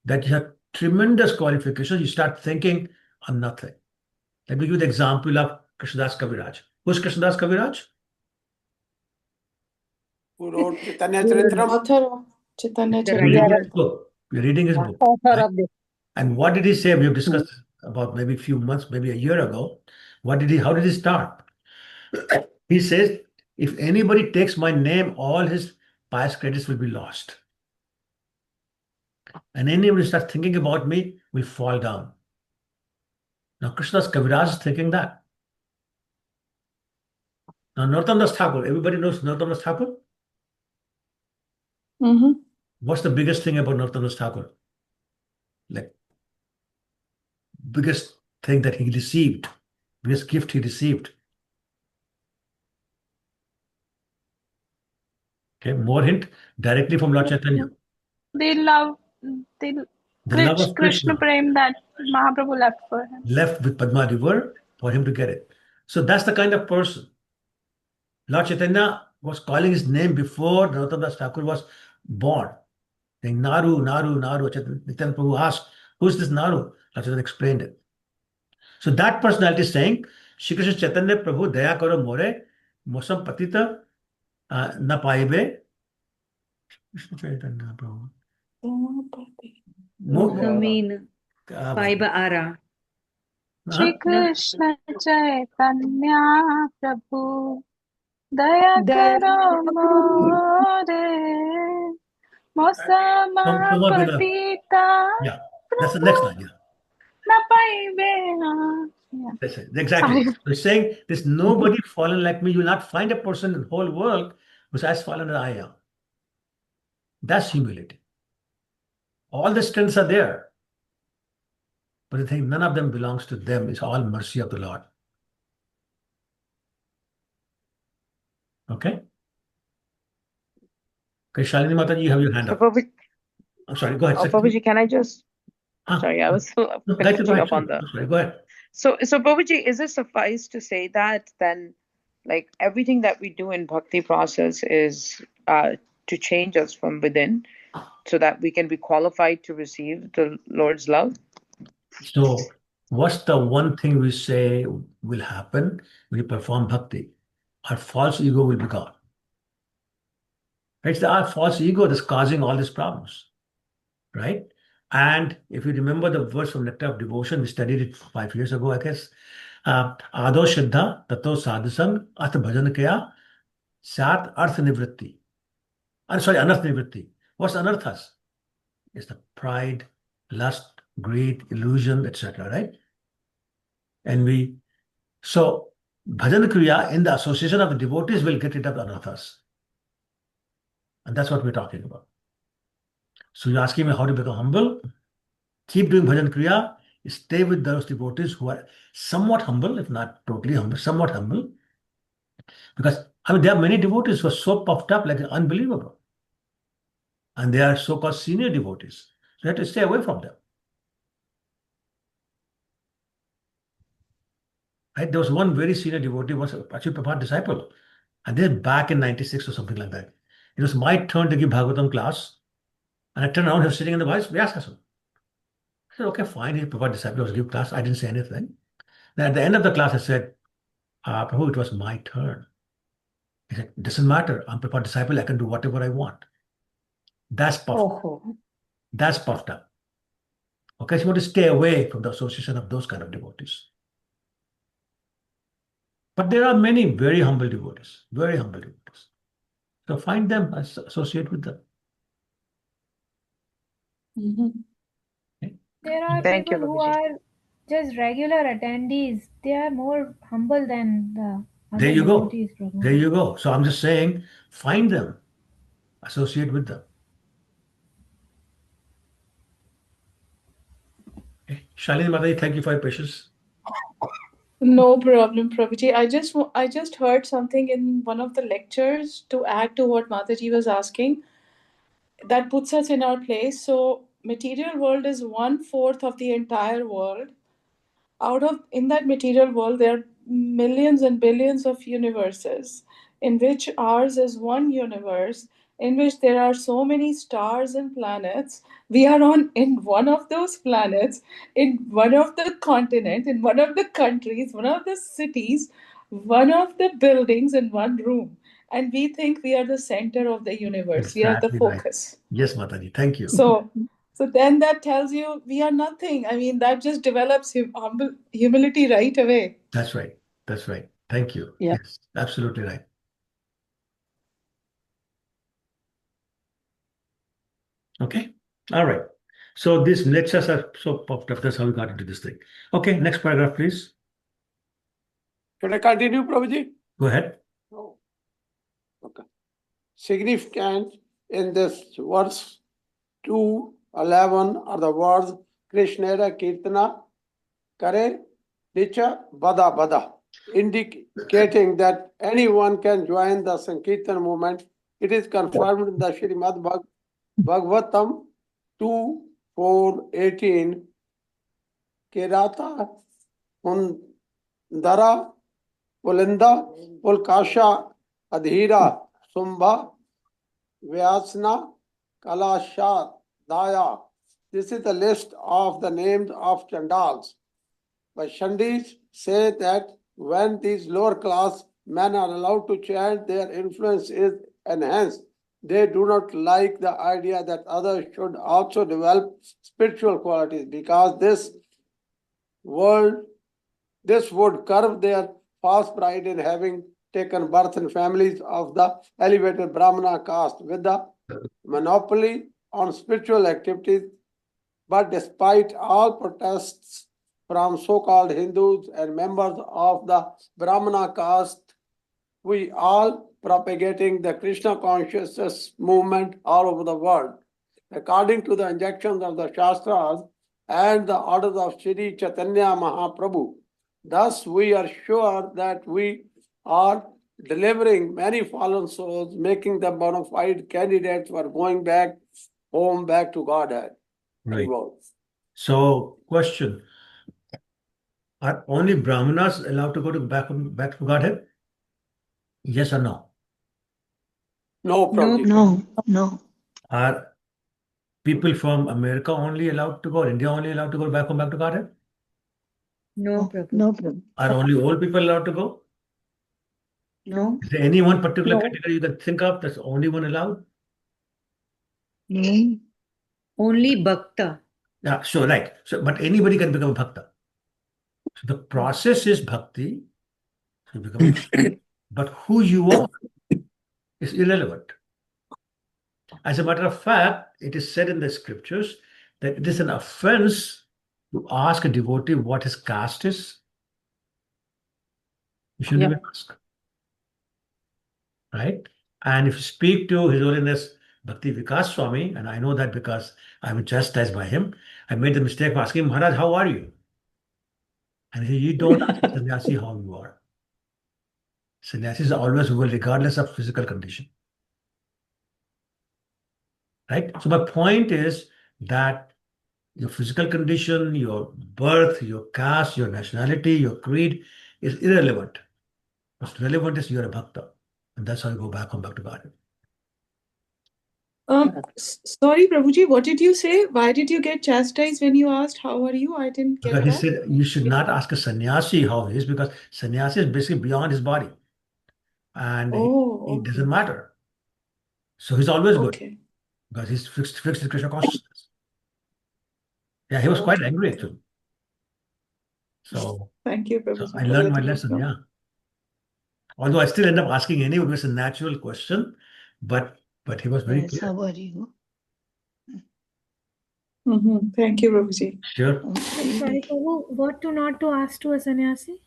that you have tremendous qualifications, you start thinking on nothing. Let me give you the example of Krishnadas Kaviraj. Who's Krishnadas Kaviraj? Who wrote Chaitanya Good. Charitamrita? Author of Chaitanya The We're writer. reading Charitamrita. his book. We're reading his book. Author Right? of this. And what did he say? We have discussed about maybe a few months, maybe a year ago. How did he start? He says, if anybody takes my name, all his past credits will be lost. And anybody who starts thinking about me will fall down. Now, Krishnadas Kaviraj is thinking that. Now, Narottam Das Thakur, everybody knows Narottam Das Thakur? Mm-hmm. What's the biggest thing about Narottam Das Thakur? Like, biggest thing that he received, biggest gift he received. Okay, more hint directly from Lord Chaitanya. They love the The love of Krishna Krishna Prem that Mahaprabhu left for him. left with Padma River for him to get it. So that's the kind of person. Lord Chaitanya was calling his name before Narottam Das Thakur was born. Saying Naru, Naru, Naru. Chaitanya Prabhu asked, who's this Naru? Lord Chaitanya explained it. So that personality is saying, Shri Krishna Chaitanya Prabhu Daya Karo More, Mosam Patita Na Paibe. Krishna Chaitanya Prabhu. Musamin Paiba Ara. Shri Krishna Chaitanya Prabhu Daya Karo More Mosama Patita Yeah, that's the next line. Yeah. Na Paibe. That's it. Exactly. So he's saying there's nobody fallen like me. You will not find a person in the whole world who's as fallen as I am. That's humility. All the strengths are there. But the thing, none of them belongs to them. It's all mercy of the Lord. Okay? Okay, Shalini Mataji, you have your hand So, up. I'm sorry, go ahead. Babaji, can I just? Huh? Sorry, I was No, go finishing ahead. up on the. Sorry, go ahead. So Babaji, is it suffice to say that then, like everything that we do in bhakti process is to change us from within, so that we can be qualified to receive the Lord's love? So, what's the one thing we say will happen when you perform bhakti? Our false ego will be gone. It's our false ego that's causing all these problems, right? And if you remember the verse from Nectar of Devotion, we studied it 5 years ago, I guess. Ado Shraddha Tato Sadhasang Arth Bhajan Kya Sat Arth Nivritti. Sorry, Anarth Nivritti. What's anarthas? It's the pride, lust, greed, illusion, etc., right? And so Bhajan Kriya in the association of the devotees will get rid of the anarthas. And that's what we're talking about. So you're asking me how to become humble? Keep doing bhajan kriya. Stay with those devotees who are somewhat humble, if not totally humble, somewhat humble. Because there are many devotees who are so puffed up like unbelievable. And they are so-called senior devotees. So you have to stay away from them. Right? There was one very senior devotee, was actually Prabhupada disciple. And they're back in 96 or something like that. It was my turn to give Bhagavatam class. And I turned around, he was sitting in the Vyasasana. I said, okay, fine, he's Prabhupada disciple, I was give class. I didn't say anything. Then at the end of the class, I said, Prabhu, it was my turn. He said, it doesn't matter. I'm Prabhupada disciple. I can do whatever I want. That's puffed. Oh. That's puffed up. Okay, so you want to stay away from the association of those kind of devotees. But there are many very humble devotees, very humble devotees. So find them, associate with them. Mm-hmm. Okay? There are Thank you, people who Babaji. are just regular attendees. They are more humble than the There other you go. devotees, Prabhu. There you go. So I'm just saying, find them, associate with them. Okay. Shalini Mataji, thank you for your patience. No problem, Prabhuji. I just heard something in one of the lectures to add to what Mataji was asking. That puts us in our place. So material world is 1/4 of the entire world. In that material world, there are millions and billions of universes. in which ours is one universe, in which there are so many stars and planets. We are on in one of those planets, in one of the continent, in one of the countries, one of the cities, one of the buildings in one room. And we think we are the center of the universe. We are the Exactly right. focus. Yes, Mataji. Thank you. So then that tells you we are nothing. I mean, that just develops humility right away. That's right. That's right. Thank you. Yeah. Yes, absolutely right. Okay. All right. So these lectures are so popped up. That's how we got into this thing. Okay. Next paragraph, please. Should I continue, Prabhuji? Go ahead. No. Okay. Significant in this verse 2:11 are the words Krishnera Kirtana Kare Dicha Bada Bada, indicating that anyone can join the Sankirtan movement. It is confirmed in the Srimad Bhagavatam 2:4-18. Kerata Hundara Pulinda Pulkasha Adhira Sumbha Vyasna Kalasha Daya. This is the list of the names of Chandals. But Shandis say that when these lower class men are allowed to chant, their influence is enhanced. They do not like the idea that others should also develop spiritual qualities because this would curb their false pride in having taken birth in families of the elevated Brahmana caste with the monopoly on spiritual activities. But despite all protests from so-called Hindus and members of the Brahmana caste, we all propagating the Krishna consciousness movement all over the world. According to the injunctions of the Shastras and the orders of Shri Chaitanya Mahaprabhu, thus we are sure that we are delivering many fallen souls, making them bona fide candidates for going back home, back to Godhead. Right. So, question: are only Brahmanas allowed to go back to Godhead? Yes or no? No, Prabhuji. No. Are people from America only allowed to go, or India only allowed to go back to Godhead? No, Prabhu. No problem. Are only old people allowed to go? No. Is there any one particular No. category you can think of that's only one allowed? No. Only Bhakta. Yeah, so right. So, but anybody can become a bhakta. So the process is bhakti. So you become a bhakta. But who you are is irrelevant. As a matter of fact, it is said in the scriptures that it is an offense to ask a devotee what his caste is. You shouldn't Yeah. even ask. Right? And if you speak to His Holiness Bhakti Vikas Swami, and I know that because I was chastised by him, I made the mistake of asking him, Maharaj, how are you? And he said, you don't ask a sannyasi how you are. Sannyasis are always well, regardless of physical condition. Right? So my point is that your physical condition, your birth, your caste, your nationality, your creed is irrelevant. What's relevant is you're a bhakta. And that's how you go back home, back to God. Sorry, Prabhuji, what did you say? Why did you get chastised when you asked, how are you? I didn't get Because he that. said you should not ask a sannyasi how he is, because sannyasi is basically beyond his body. And it doesn't matter. So he's always good. Okay. Because he's fixed in Krishna consciousness. Yeah, he was quite angry actually. So Thank you, Prabhuji. I learned my lesson, yeah. Although I still end up asking anyway, it's a natural question, but he was very Yes, clear. how are you? Thank you, Prabhuji. Sure. Sorry, Prabhu, what to not to ask to a sannyasi?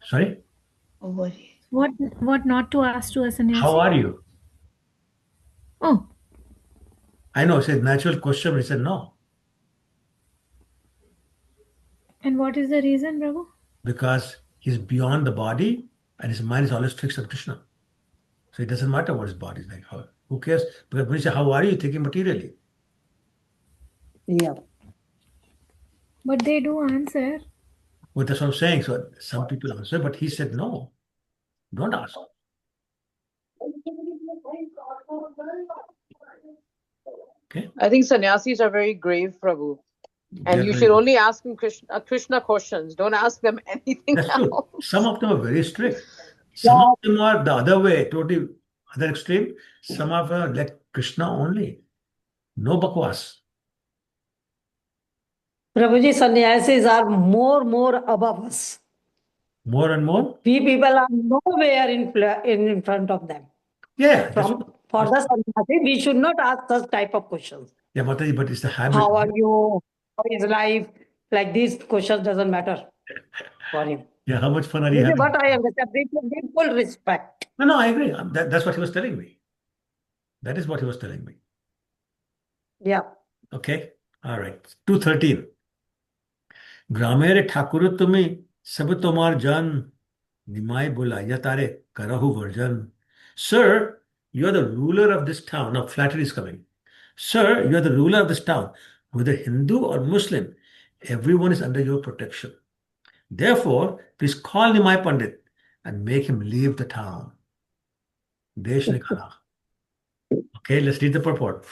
Sorry? How are you? What not to ask to a sannyasi? How are you? Oh, I know, it's a natural question, but he said no. and what is the reason, Prabhu? Because he's beyond the body and his mind is always fixed on Krishna. So it doesn't matter what his body is like. Who cares? Because when you say, how are you, thinking materially. Yeah. But they do answer. Well, that's what I'm saying. So some people answer, but he said no. Don't ask. Okay? I think sannyasis are very grave, Prabhu. And They're you very should good. only ask them Krishna questions. Don't ask them anything That's true. Some else. of them are very strict. Some of Yeah, them are the other way, totally other extreme. Some of them are like Krishna only. No bakwas. Prabhuji, sannyasis are more above us. More and more. We people are nowhere in front of them. Yeah, For the sannyasi, we should not ask such type of questions. yeah, Mataji, but it's the habit. How are you? How is life? Like these questions doesn't matter for him. Yeah, how much fun are you This is having? what I understand. With full respect. No, no, I agree. That's what he was telling me. That is what he was telling me. Yeah. Okay. All right. 213. ग्रामेर Thakur तुम्हें सब तुम्हार जान निमाय बुलाया तारे करहु version. Sir, you are the ruler of this town. Now, flattery is coming. Sir, you are the ruler of this town. Whether Hindu or Muslim, everyone is under your protection. Therefore, please call Nimai Pandit and make him leave the town. Desh ne kha. Okay, let's read the purport.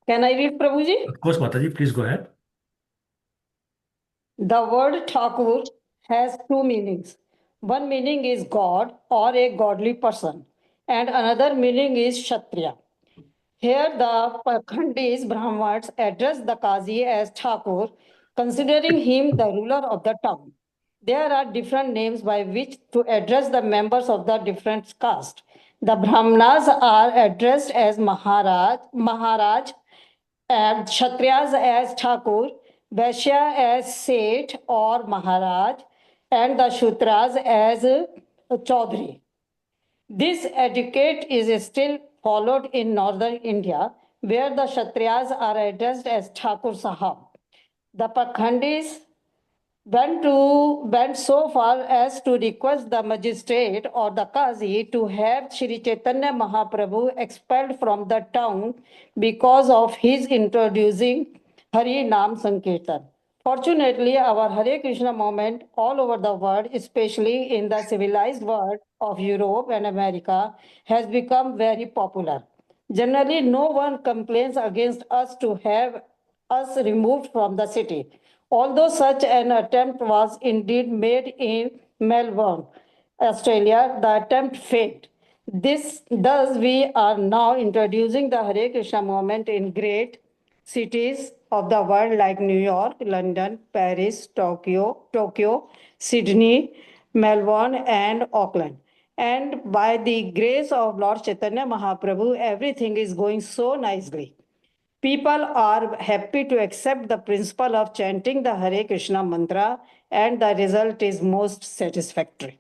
Can I read, Prabhuji? Of course, Mataji, please go ahead. The word Thakur has two meanings. One meaning is God or a godly person, and another meaning is Kshatriya. Here, the Pakhandis Brahmins address the Kazi as Thakur, considering him the ruler of the town. There are different names by which to address the members of the different caste. The Brahmanas are addressed as Maharaj, and Kshatriyas as Thakur, Vaishya as Seth or Maharaj, and the Shudras as Chaudhary. This etiquette is still followed in northern India, where the Kshatriyas are addressed as Thakur Sahab. The Pakhandis went so far as to request the magistrate or the Kazi to have Sri Chaitanya Mahaprabhu expelled from the town because of his introducing Hari Nam Sankirtan. Fortunately, our Hare Krishna movement all over the world, especially in the civilized world of Europe and America, has become very popular. Generally, no one complains against us to have us removed from the city. Although such an attempt was indeed made in Melbourne, Australia, the attempt failed. Thus, we are now introducing the Hare Krishna movement in great cities of the world like New York, London, Paris, Tokyo, Sydney, Melbourne, and Auckland. And by the grace of Lord Chaitanya Mahaprabhu, everything is going so nicely. People are happy to accept the principle of chanting the Hare Krishna mantra, and the result is most satisfactory.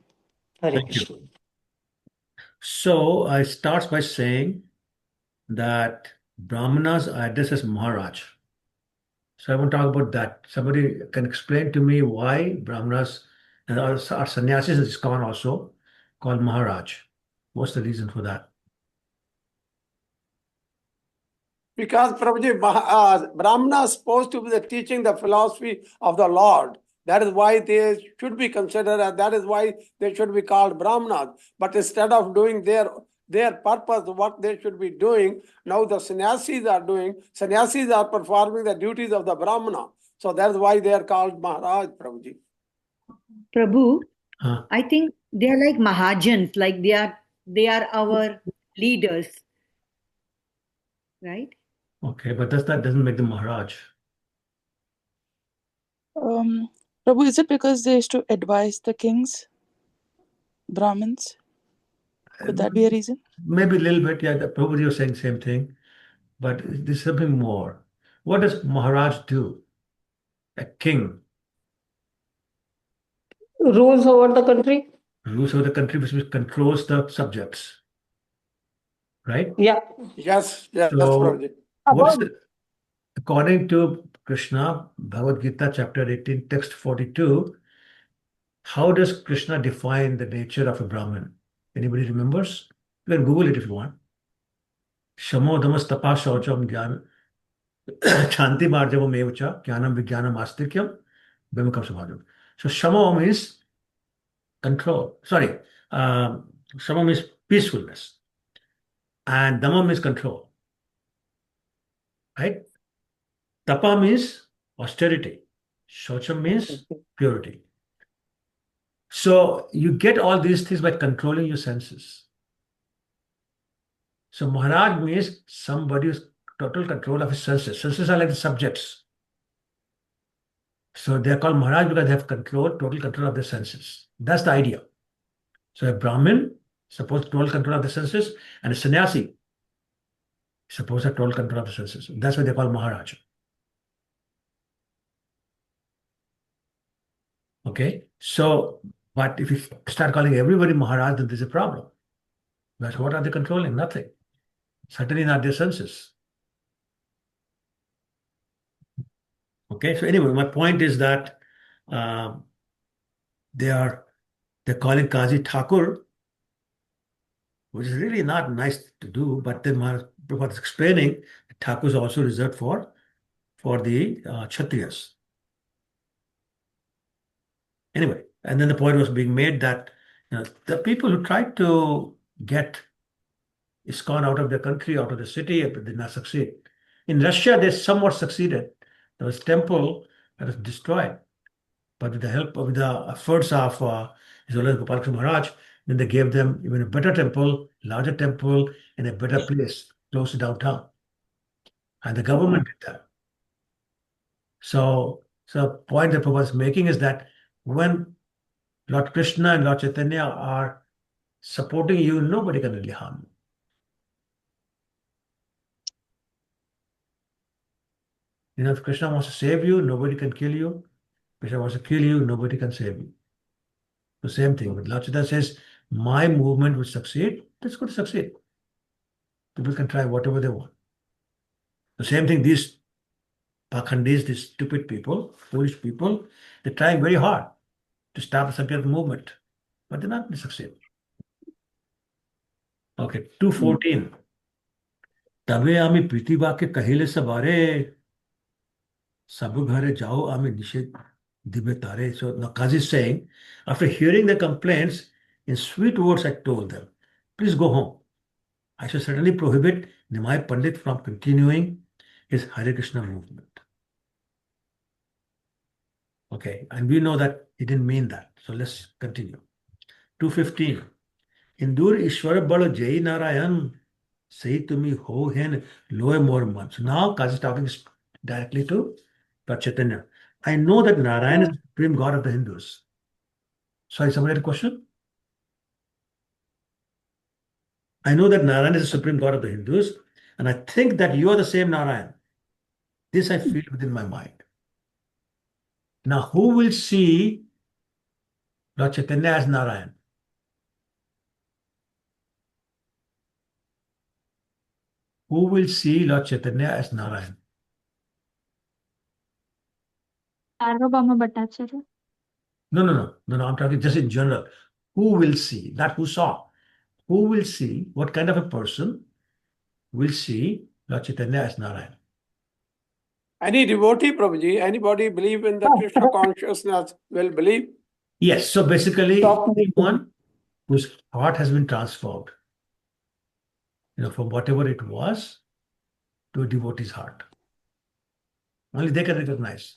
Hare Thank you. Krishna. So I starts by saying that Brahmanas are addressed as Maharaj. So I want to talk about that. Somebody can explain to me why Brahmanas and our sannyasis is ISKCON also called Maharaj. What's the reason for that? Because Prabhuji, Brahmana is supposed to be teaching the philosophy of the Lord. That is why they should be considered, and that is why they should be called Brahmanas. But instead of doing their purpose, what they should be doing, now the sannyasis are doing. Sannyasis are performing the duties of the Brahmana. So that is why they are called Maharaj, Prabhuji. Prabhu, Huh? I think they are like Mahajans, like they are our leaders, right? Okay, but that doesn't make them Maharaj. Prabhu, is it because they used to advise the kings, Brahmins? Could that be a reason? Maybe a little bit, yeah. Probably you're saying same thing, but there's something more. What does Maharaj do? A king Rules over the country? rules over the country, which controls the subjects, right? Yeah. Yes, So, Prabhuji. what is About the, according to Krishna, Bhagavad Gita, chapter 18, text 42, how does Krishna define the nature of a Brahmin? Anybody remembers? You can Google it if you want. Shamo damas tapa shaucham jnana Chanti marjavo mevacha jnanam vijnanam astikyam bhimakam samajam. So Shamo means control. Sorry. Shama means peacefulness, and Dama means control, right? Tapa means austerity. Shocha means purity. So you get all these things by controlling your senses. So Maharaj means somebody who's total control of his senses. Senses are like the subjects. So they're called Maharaj because they have control, total control of their senses. That's the idea. So a Brahmin supposed total control of the senses, and a sannyasi supposed to have total control of the senses. That's why they call Maharaj. Okay. So, but if you start calling everybody Maharaj, then there's a problem. But what are they controlling? Nothing. Certainly not their senses. Okay. So anyway, my point is that um, they are they're calling Kazi Thakur, which is really not nice to do. But then Prabhupada is explaining Thakur is also reserved for the Kshatriyas. Anyway, and then the point was being made that the people who tried to get ISKCON out of the country, out of the city, but did not succeed. In Russia, they somewhat succeeded. There was a temple that was destroyed, but with the help of the efforts of His Holiness Gopal Maharaj, then they gave them even a better temple, larger temple, in a better place, close to downtown. And the government did that. So point that Prabhupada is making is that when Lord Krishna and Lord Chaitanya are supporting you, nobody can really harm you. You know, if Krishna wants to save you, nobody can kill you. If Krishna wants to kill you, nobody can save you. The same thing. But Lord Chaitanya says, my movement will succeed, it's going to succeed. People can try whatever they want. The same thing, these Pakhandis, these stupid people, foolish people, they're trying very hard to stop the Sankirtan movement, but they're not going to succeed. Okay, 214. তবে আমি পৃথিবাকে কহিলে সবারে সব ঘরে যাও আমি নিষেধ দিবে তারে. So now Kazi is saying, after hearing the complaints, in sweet words I told them, please go home. I shall certainly prohibit Nimai Pandit from continuing his Hare Krishna movement. Okay, and we know that he didn't mean that. So let's continue. 215. Indur Ishwar Bal Jai Narayan Say to me ho hen loe more man. So now Kazi is talking directly to Lord Chaitanya. I know that Narayan is the supreme god of the Hindus. Sorry, somebody had a question? I know that Narayan is the supreme god of the Hindus, and I think that you are the same Narayan. This I feel within my mind. Now, who will see Lord Chaitanya as Narayan? Who will see Lord Chaitanya as Narayan? Sarvabhauma Bhattacharya. No. I'm talking just in general. Who will see? Not who saw. Who will see? What kind of a person will see Lord Chaitanya as Narayan? Any devotee, Prabhuji, anybody believe in the Krishna consciousness will believe. Yes, so basically Stop. anyone whose heart has been transformed, from whatever it was to a devotee's heart. Only they can recognize.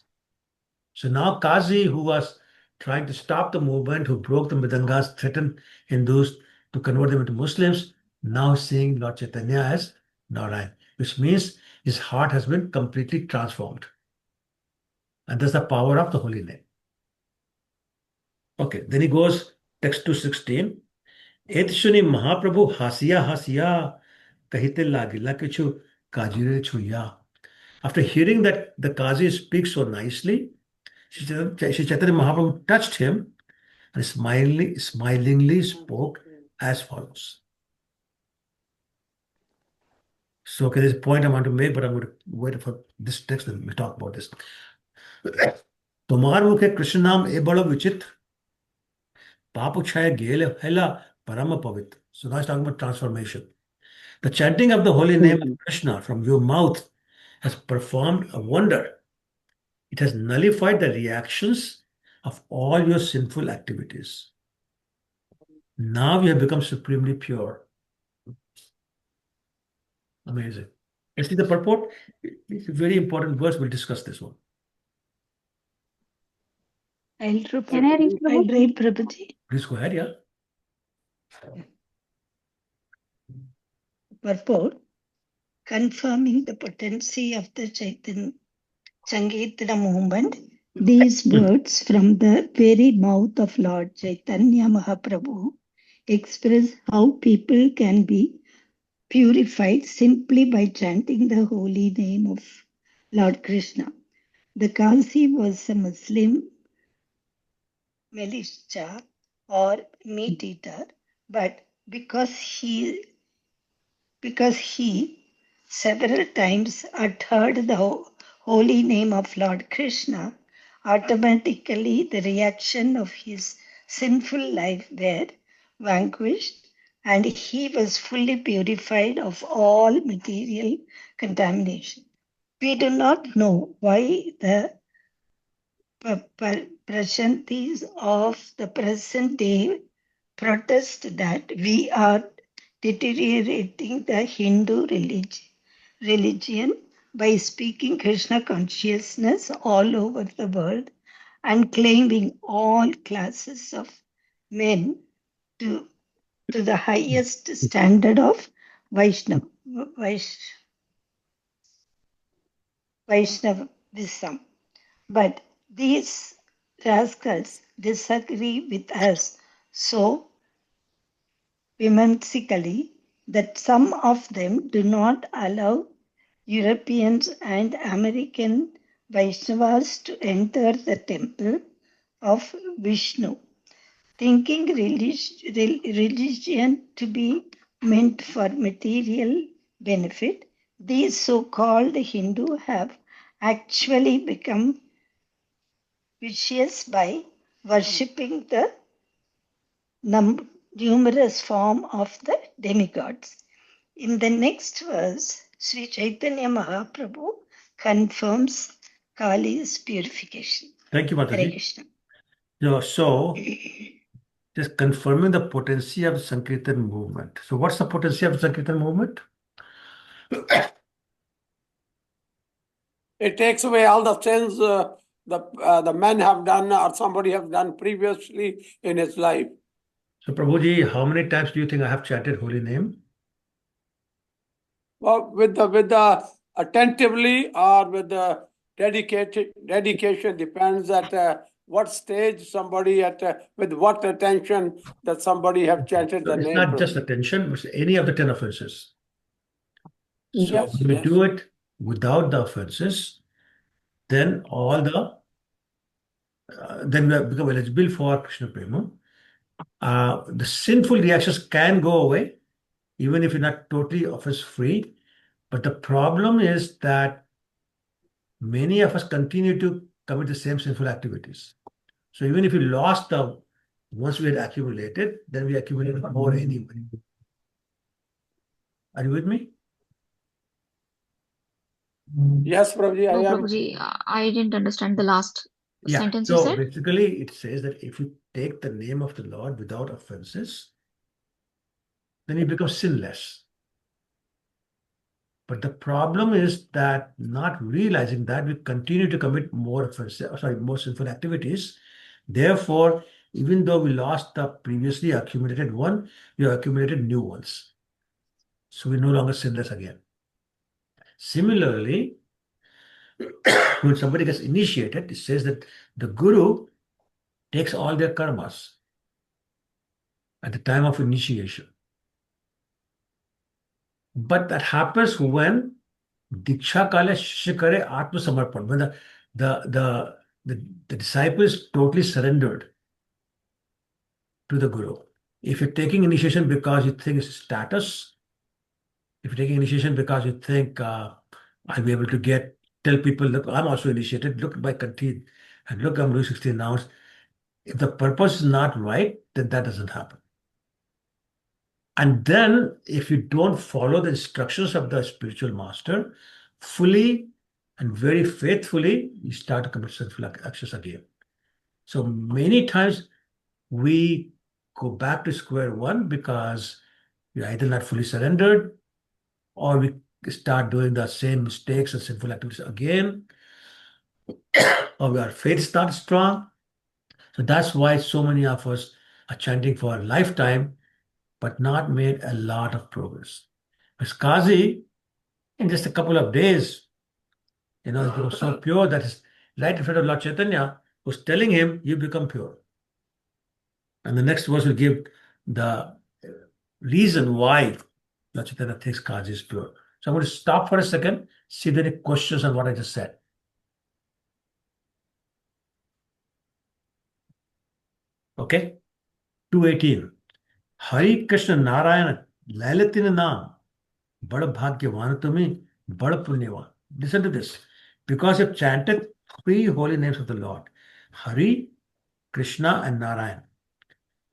So now Kazi, who was trying to stop the movement, who broke the Mridangas, threatened Hindus to convert them into Muslims, now seeing Lord Chaitanya as Narayan, which means his heart has been completely transformed. And that's the power of the holy name. Okay, then he goes, text 216. Et shuni Mahaprabhu hasiya hasiya kahite lagila kichu kajire chuya. After hearing that the Kazi speaks so nicely, Sri Chaitanya Mahaprabhu touched him and smilingly spoke as follows. So, okay, there's a point I want to make, but I'm going to wait for this text and we'll talk about this. तुम्हार मुखे कृष्ण नाम ए बड़ो विचित्र पाप छाया गेल हैला param pavit. So now he's talking about transformation. The chanting of the holy name of Krishna from your mouth has performed a wonder. It has nullified the reactions of all your sinful activities. Now we have become supremely pure. Amazing. And see the purport? It's a very important verse. We'll discuss this one. Can I read, I'll Prabhu? read Prabhuji. Please go ahead, yeah. Purport: confirming the potency of the Sankirtana movement, these words from the very mouth of Lord Chaitanya Mahaprabhu express how people can be purified simply by chanting the holy name of Lord Krishna. The Kazi was a Muslim militia or meat eater, but because he several times uttered the holy name of Lord Krishna, automatically the reaction of his sinful life were vanquished and he was fully purified of all material contamination. We do not know why the Prashantis of the present day protest that we are deteriorating the Hindu religion by speaking Krishna consciousness all over the world and claiming all classes of men to, to the highest standard of Vaishnavism. But these rascals disagree with us so whimsically that some of them do not allow Europeans and American Vaishnavas to enter the temple of Vishnu, thinking religion to be meant for material benefit. These so-called Hindu have actually become vicious by worshipping the numerous form of the demigods. In the next verse, Sri Chaitanya Mahaprabhu confirms Kali's purification. Thank you, Hare Mataji. Krishna. So, just confirming the potency of the Sankirtan movement. So, what's the potency of the Sankirtan movement? It takes away all the sins the men have done or somebody have done previously in his life. So, Prabhuji, how many times do you think I have chanted holy name? Well, with the attentively or with the dedication depends at what stage somebody with what attention that somebody have chanted So the it's name. not just attention, it's any of the 10 offenses. So Yes, when we yes. do it without the offenses, then all the then we have become eligible for Krishna Prema. The sinful reactions can go away, even if you're not totally offense free. But the problem is that many of us continue to commit the same sinful activities. So even if we lost the once we had accumulated, then we accumulate more anyway. Are you with me? Yes, Prabhuji, No, I am. Prabhuji, I didn't understand the last Yeah. sentence you So said. basically, it says that if you take the name of the Lord without offenses, then you become sinless. But the problem is that not realizing that we continue to commit more offenses, sorry, more sinful activities. Therefore, even though we lost the previously accumulated one, we have accumulated new ones. So we're no longer sinless again. Similarly, when somebody gets initiated, it says that the guru takes all their karmas at the time of initiation. But that happens when Diksha Kale Shikare Atma Samarpan, when the, the, the disciple is totally surrendered to the Guru. If you're taking initiation because you think it's status, if you're taking initiation because you think I'll be able to tell people, look, I'm also initiated, look at my country, and look, I'm doing 16 now. If the purpose is not right, then that doesn't happen. And then, if you don't follow the instructions of the spiritual master fully and very faithfully, you start to commit sinful actions again. So many times we go back to square one because we're either not fully surrendered or we start doing the same mistakes and sinful activities again, or our faith is not strong. So that's why so many of us are chanting for a lifetime but not made a lot of progress. Because Kazi, in just a couple of days, has become so pure that is right in front of Lord Chaitanya, who's telling him, you become pure. And the next verse will give the reason why Lord Chaitanya thinks Kazi is pure. So I'm going to stop for a second, see if there are any questions on what I just said. Okay? 218. Hari Krishna Narayana Lailatina Naam Bada Bhagyavan Tumi Bada Punyavan. Listen to this. Because you've chanted three holy names of the Lord, Hari, Krishna, and Narayan,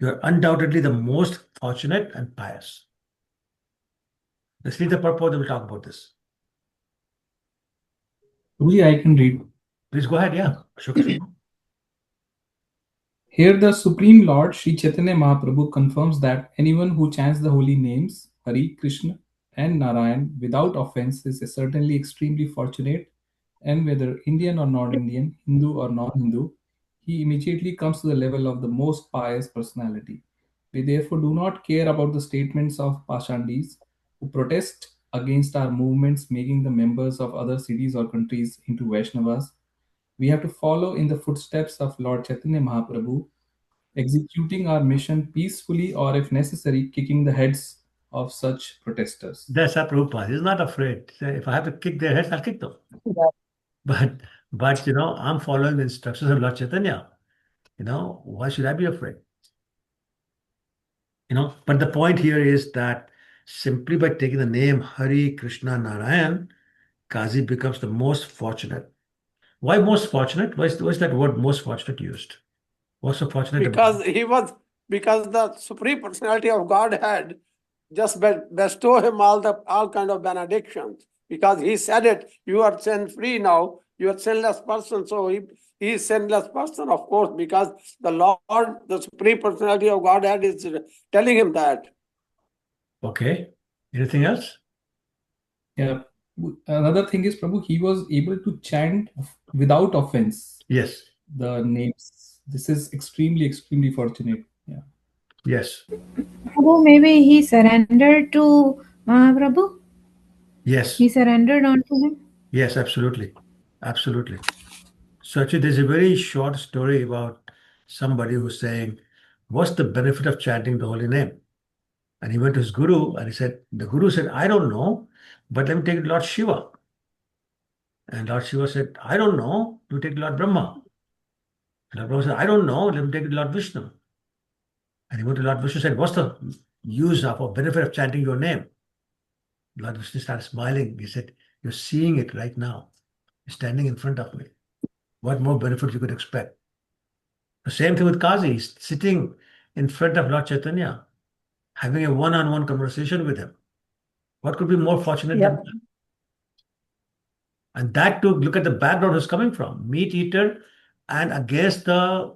you are undoubtedly the most fortunate and pious. Let's read the purport and we'll talk about this. Only I can read. Please go ahead, yeah. Ashok. Here, the Supreme Lord Sri Chaitanya Mahaprabhu confirms that anyone who chants the holy names Hari, Krishna, and Narayan without offense is certainly extremely fortunate, and whether Indian or non Indian, Hindu or non Hindu, he immediately comes to the level of the most pious personality. We therefore do not care about the statements of Pashandis who protest against our movements making the members of other cities or countries into Vaishnavas. We have to follow in the footsteps of Lord Chaitanya Mahaprabhu, executing our mission peacefully or, if necessary, kicking the heads of such protesters. That's our Prabhupada. He's not afraid. If I have to kick their heads, I'll kick them. But, I'm following the instructions of Lord Chaitanya. Why should I be afraid? But the point here is that simply by taking the name Hari Krishna Narayan, Kazi becomes the most fortunate. Why most fortunate? Why is that word most fortunate used? What's so fortunate about it? Because the Supreme Personality of Godhead just bestow him all kind of benedictions. Because he said it, you are sin free now, you are sinless person. So he is sinless person, of course, because the Lord, the Supreme Personality of Godhead, is telling him that. Okay. Anything else? Yeah. Another thing is, Prabhu, he was able to chant without offense. Yes. The names. This is extremely, extremely fortunate. Yeah. Yes. Prabhu, maybe he surrendered to Mahaprabhu? Yes. He surrendered onto him? Yes, absolutely. Absolutely. So actually, there's a very short story about somebody who's saying, what's the benefit of chanting the holy name? And he went to his guru and the guru said, I don't know, but let me take it to Lord Shiva. And Lord Shiva said, I don't know, you take Lord Brahma. And Lord Brahma said, I don't know, let me take it to Lord Vishnu. And he went to Lord Vishnu and said, what's the use of or benefit of chanting your name? Lord Vishnu started smiling. He said, you're seeing it right now. You're standing in front of me. What more benefit you could expect? The same thing with Kazi. He's sitting in front of Lord Chaitanya, having a one-on-one conversation with him. What could be more fortunate than that? And that to look at the background who's coming from, meat eater and against the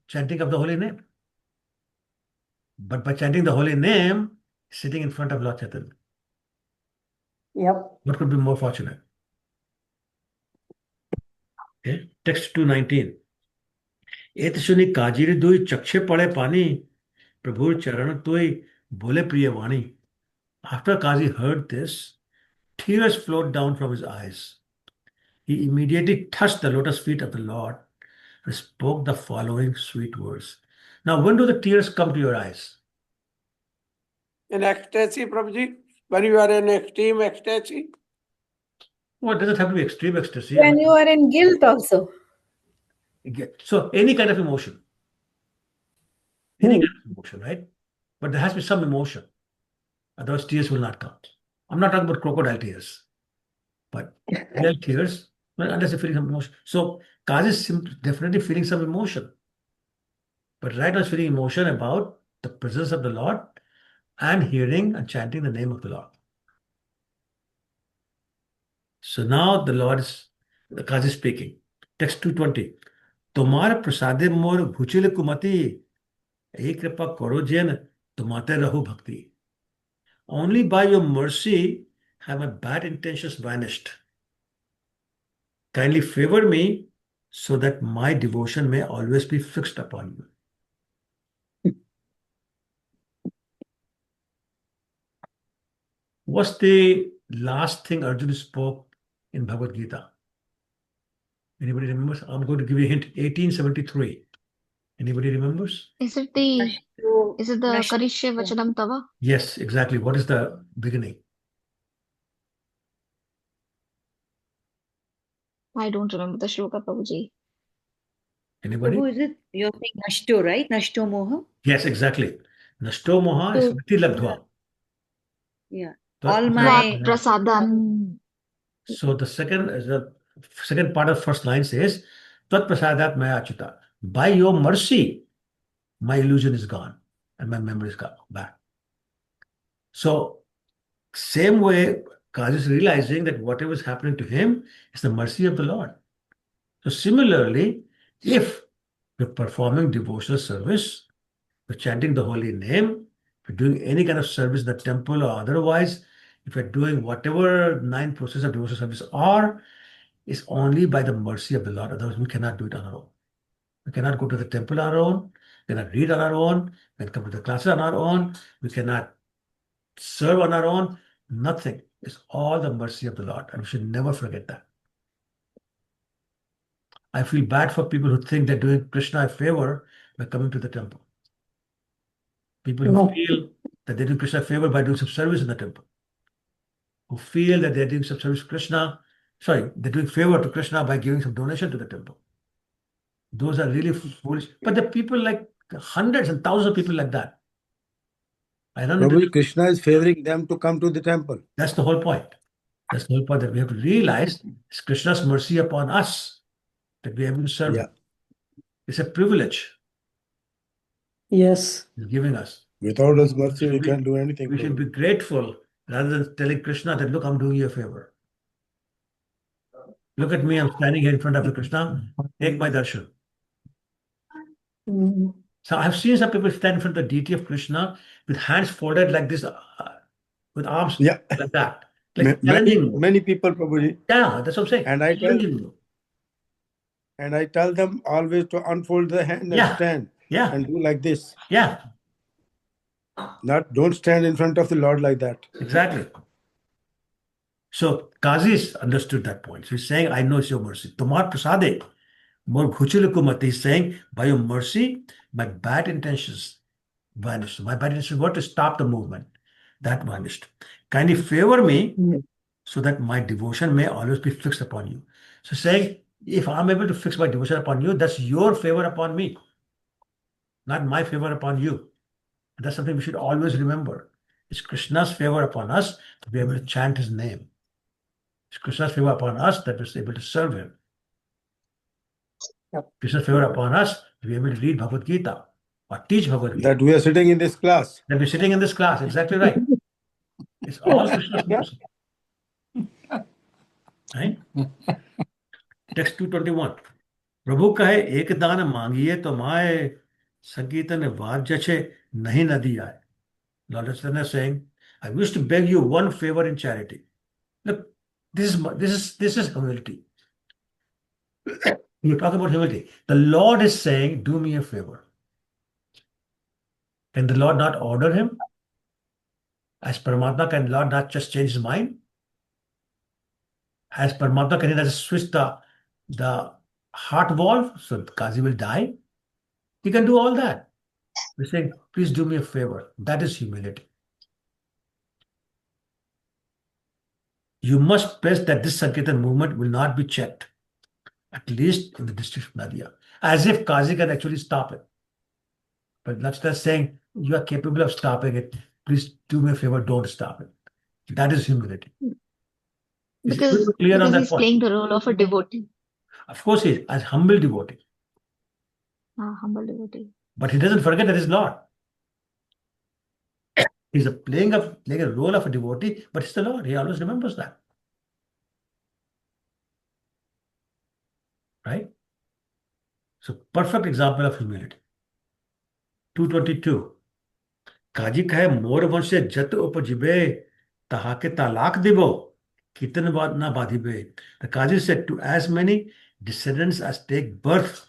chanting of the holy name. But by chanting the holy name, sitting in front of Lord Chaitanya. Yep. What could be more fortunate? Okay. Text 219. एत सुनि काजिर दुई चक्षे पड़े पानी प्रभुर चरण तुई बोले प्रिय वाणी. After Kazi heard this, tears flowed down from his eyes. He immediately touched the lotus feet of the Lord and spoke the following sweet words. Now, when do the tears come to your eyes? In ecstasy, Prabhuji, when you are in extreme ecstasy. Well, it doesn't have to be extreme ecstasy. When you are in guilt also. So, any kind of emotion. Any kind of emotion, right? But there has to be some emotion. Otherwise, tears will not come. I'm not talking about crocodile tears, but real tears, well, unless you're feeling some emotion. So, Kazi is definitely feeling some emotion. But right now, he's feeling emotion about the presence of the Lord and hearing and chanting the name of the Lord. So now the Kazi is speaking. Text 220. Tomar prasade mor bhuchile kumati यही कृपा करो जेन तुम्हाते रहो भक्ति. Only by your mercy have my bad intentions vanished. Kindly favor me so that my devotion may always be fixed upon you. What's the last thing Arjuna spoke in Bhagavad Gita? Anybody remembers? I'm going to give you a hint. 1873. Anybody remembers? Is it the Nashto, is it the Karishye Nashto. Vachanam Tava? Yes, exactly. What is the beginning? I don't remember the shloka, Prabhuji. Anybody? Prabhu, is it you're saying Nashto, right? Nashto Moha? Yes, exactly. Nashto moha So, smriti labdhva. yeah. Tat All Tvat my prasadam. Prasadam. So the second part of first line says, Tat prasadat maya achuta. By your mercy, my illusion is gone and my memory is back. So same way, Kazi is realizing that whatever is happening to him is the mercy of the Lord. So similarly, if you're performing devotional service, you're chanting the holy name, if you're doing any kind of service in the temple or otherwise, if you're doing whatever 9 process of devotional service are, is only by the mercy of the Lord. Otherwise, we cannot do it on our own. We cannot go to the temple on our own. We cannot read on our own. We can come to the classes on our own. We cannot serve on our own. Nothing. It's all the mercy of the Lord. And we should never forget that. I feel bad for people who think they're doing Krishna a favor by coming to the temple. People who No. feel that they do Krishna a favor by doing some service in the temple. Who feel that they're doing some service to Krishna. Sorry, they're doing favor to Krishna by giving some donation to the temple. Those are really foolish. But the people like hundreds and thousands of people like that. I run into Prabhu, Krishna is favoring them to come to the temple. That's the whole point. That's the whole point that we have to realize it's Krishna's mercy upon us that we are able to serve Yeah. him. It's a privilege Yes. he's giving us. Without his mercy, should we be- can't do anything. We should Prabhu. be grateful rather than telling Krishna that, look, I'm doing you a favor. Look at me, I'm standing here in front of you, Krishna. Take my darshan. Mm. So I've seen some people stand in front of the deity of Krishna with hands folded like this, with arms Yeah. like that, like Many, challenging you. many people, Prabhuji. Yeah, that's what I'm saying. And I tell, Challenging you. and I tell them always to unfold the hand and Yeah. stand Yeah. and do like this. Yeah, Don't stand in front of the Lord like that. exactly. So Kazi has understood that point. So he's saying, I know it's your mercy. Tumar prasade, more bhuchul kumat. He's saying, by your mercy, my bad intentions vanished. My bad intentions were to stop the movement. That vanished. Kindly favor me so that my devotion may always be fixed upon you. So saying, if I'm able to fix my devotion upon you, that's your favor upon me, not my favor upon you. And that's something we should always remember. It's Krishna's favor upon us to be able to chant his name. It's Krishna's favor upon us that we're able to serve him. Yep. Krishna's favor upon us to be able to read Bhagavad Gita or teach Bhagavad Gita. That we are sitting in this class. That we're sitting in this class. Exactly right. It's all Krishna's mercy. Right? Text 221. प्रभु कहे एक दान मांगिए तो माए संकीर्तन वाद्य छे नहीं नदी आए. Lord Chaitanya is saying, I wish to beg you one favor in charity. Look, this is humility. You talk about humility. The Lord is saying, do me a favor. Can the Lord not order him? As Paramatma, can Lord not just change his mind? As Paramatma, can he not just switch the heart valve so Kazi will die? He can do all that. We're saying, please do me a favor. That is humility. You must press that this Sankirtan movement will not be checked, at least in the district of Nadia, as if Kazi can actually stop it. But that's just saying, you are capable of stopping it. Please do me a favor, don't stop it. That is humility. Is it Because clear on because that he's point? playing the role of a devotee, Of course, he is, as humble devotee. humble devotee. But he doesn't forget that he's Lord. He's playing a role of a devotee, but he's the Lord. He always remembers that. Right? So, perfect example of humility. 222. काजी कहे मोर वंशे जत उपजिबे ताहाके तालाक दिबो कितन बात ना बाधिबे. The Kazi said, to as many descendants as take birth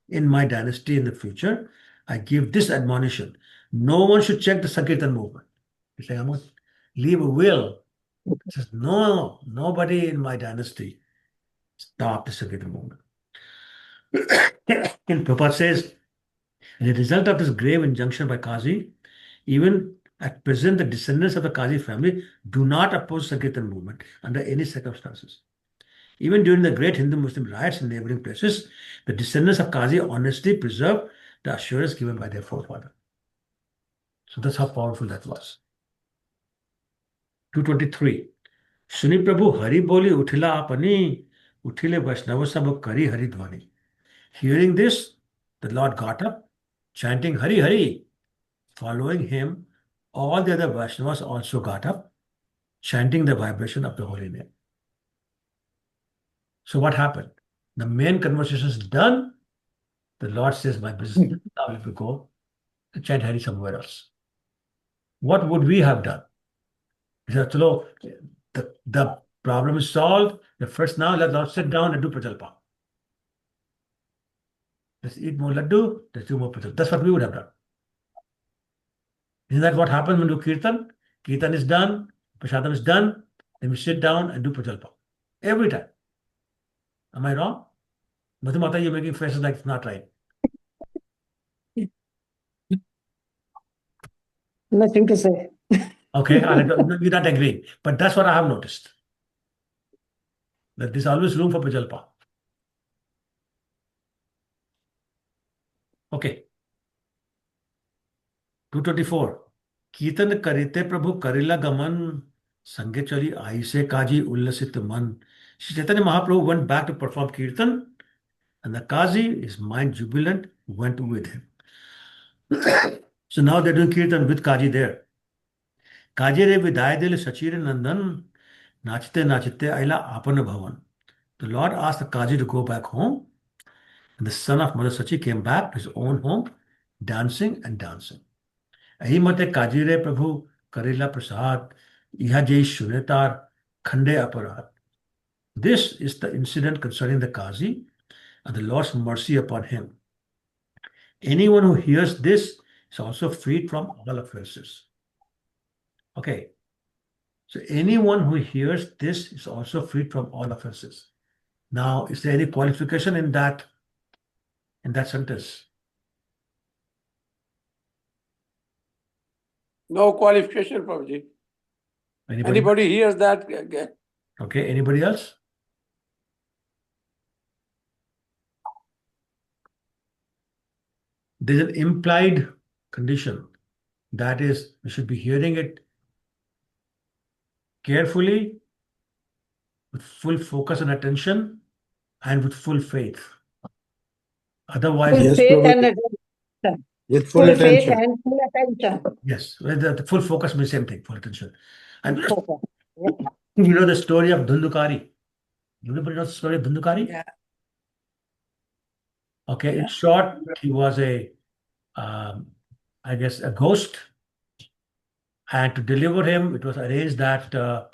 in my dynasty in the future, I give this admonition. No one should check the Sankirtan movement. He's saying, I'm going to leave a will. He says, no, nobody in my dynasty stop the Sankirtan movement. And Prabhupada says, as a result of this grave injunction by Kazi, even at present, the descendants of the Kazi family do not oppose Sankirtan movement under any circumstances. Even during the great Hindu-Muslim riots in neighboring places, the descendants of Kazi honestly preserved the assurance given by their forefather. So that's how powerful that was. 223. सुनि प्रभु हरि बोली उठिला आपनी उठिले वैष्णव सब करी हरि ध्वनि. Hearing this, the Lord got up, chanting Hari Hari. Following him, all the other Vaishnavas also got up, chanting the vibration of the holy name. So what happened? The main conversation is done. The Lord says, my business is done. Now if you go to chant Hari somewhere else. What would we have done? He said, "Chalo, the problem is solved. The first now let Lord sit down and do prajalpa. Let's eat more laddu, let's do more prajalpa." That's what we would have done. Isn't that what happens when we do kirtan? Kirtan is done, prasadam is done, then we sit down and do prajalpa. Every time. Am I wrong? Madhumata, you're making faces like it's not right. Nothing to say. Okay, you're not agreeing. But that's what I have noticed. That there's always room for prajalpa. Okay. 224. कीर्तन करिते प्रभु करिला गमन संगे चली आई से काजी उल्लसित मन. Sri Chaitanya Mahaprabhu went back to perform kirtan, and the Kazi, his mind jubilant, went with him. So now they're doing kirtan with Kaji there. Kaji re vidaya dil sachir nandan nachite nachite aila apana bhavan. The Lord asked the Kaji to go back home, and the son of Mother Sachi came back to his own home, dancing and dancing. Ahi mate Kaji re Prabhu karila prasad iha jai shunetar khande aparad. This is the incident concerning the Kazi and the Lord's mercy upon him. Anyone who hears this is also freed from all offenses. Okay. So anyone who hears this is also freed from all offenses. Now, is there any qualification in that sentence? No qualification, Prabhuji. Anybody hears that? Okay, anybody else? There's an implied condition. That is, we should be hearing it carefully, with full focus and attention, and with full faith. Otherwise, Full Yes, faith Prabhuji. and attention. With full Full faith attention. and full attention. yes, the full focus means same thing, full attention. And Okay. Yeah. you know the story of Dhundukari. Everybody knows the story of Dhundukari? Yeah. Okay, in short, he was I guess, a ghost. And to deliver him, it was arranged that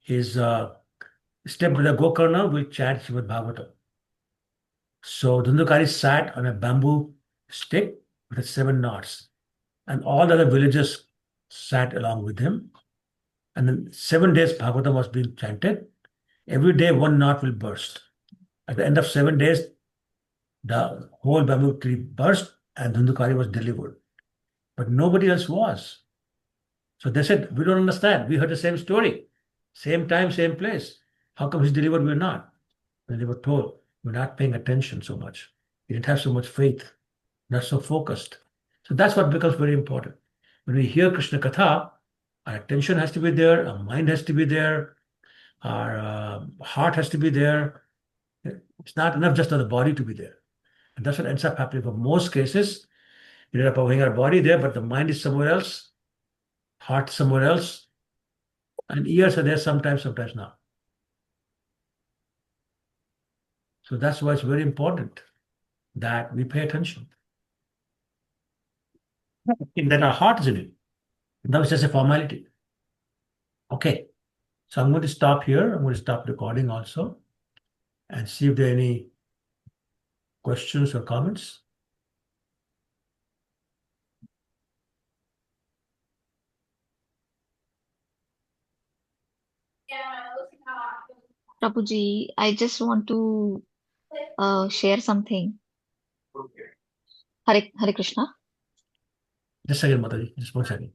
his stepbrother Gokarna will chant Srimad Bhagavatam. So Dhundukari sat on a bamboo stick with 7 knots, and all the other villagers sat along with him. And then 7 days Bhagavatam was being chanted. Every day 1 knot will burst. At the end of 7 days, the whole bamboo tree burst and Dhundukari was delivered. But nobody else was. So they said, we don't understand. We heard the same story. Same time, same place. How come he's delivered, we're not? And they were told, we're not paying attention so much. We didn't have so much faith, not so focused. So that's what becomes very important. When we hear Krishna Katha, our attention has to be there, our mind has to be there, our heart has to be there. It's not enough just for the body to be there. And that's what ends up happening for most cases. We end up having our body there, but the mind is somewhere else, heart somewhere else, and ears are there sometimes, sometimes not. So that's why it's very important that we pay attention. Then our heart is in it. Now it's just a formality. Okay. So I'm going to stop here. I'm going to stop recording also and see if there are any questions or comments. Prabhuji, I just want to share something. Hare Krishna. Just a second, Mataji. Just 1 second.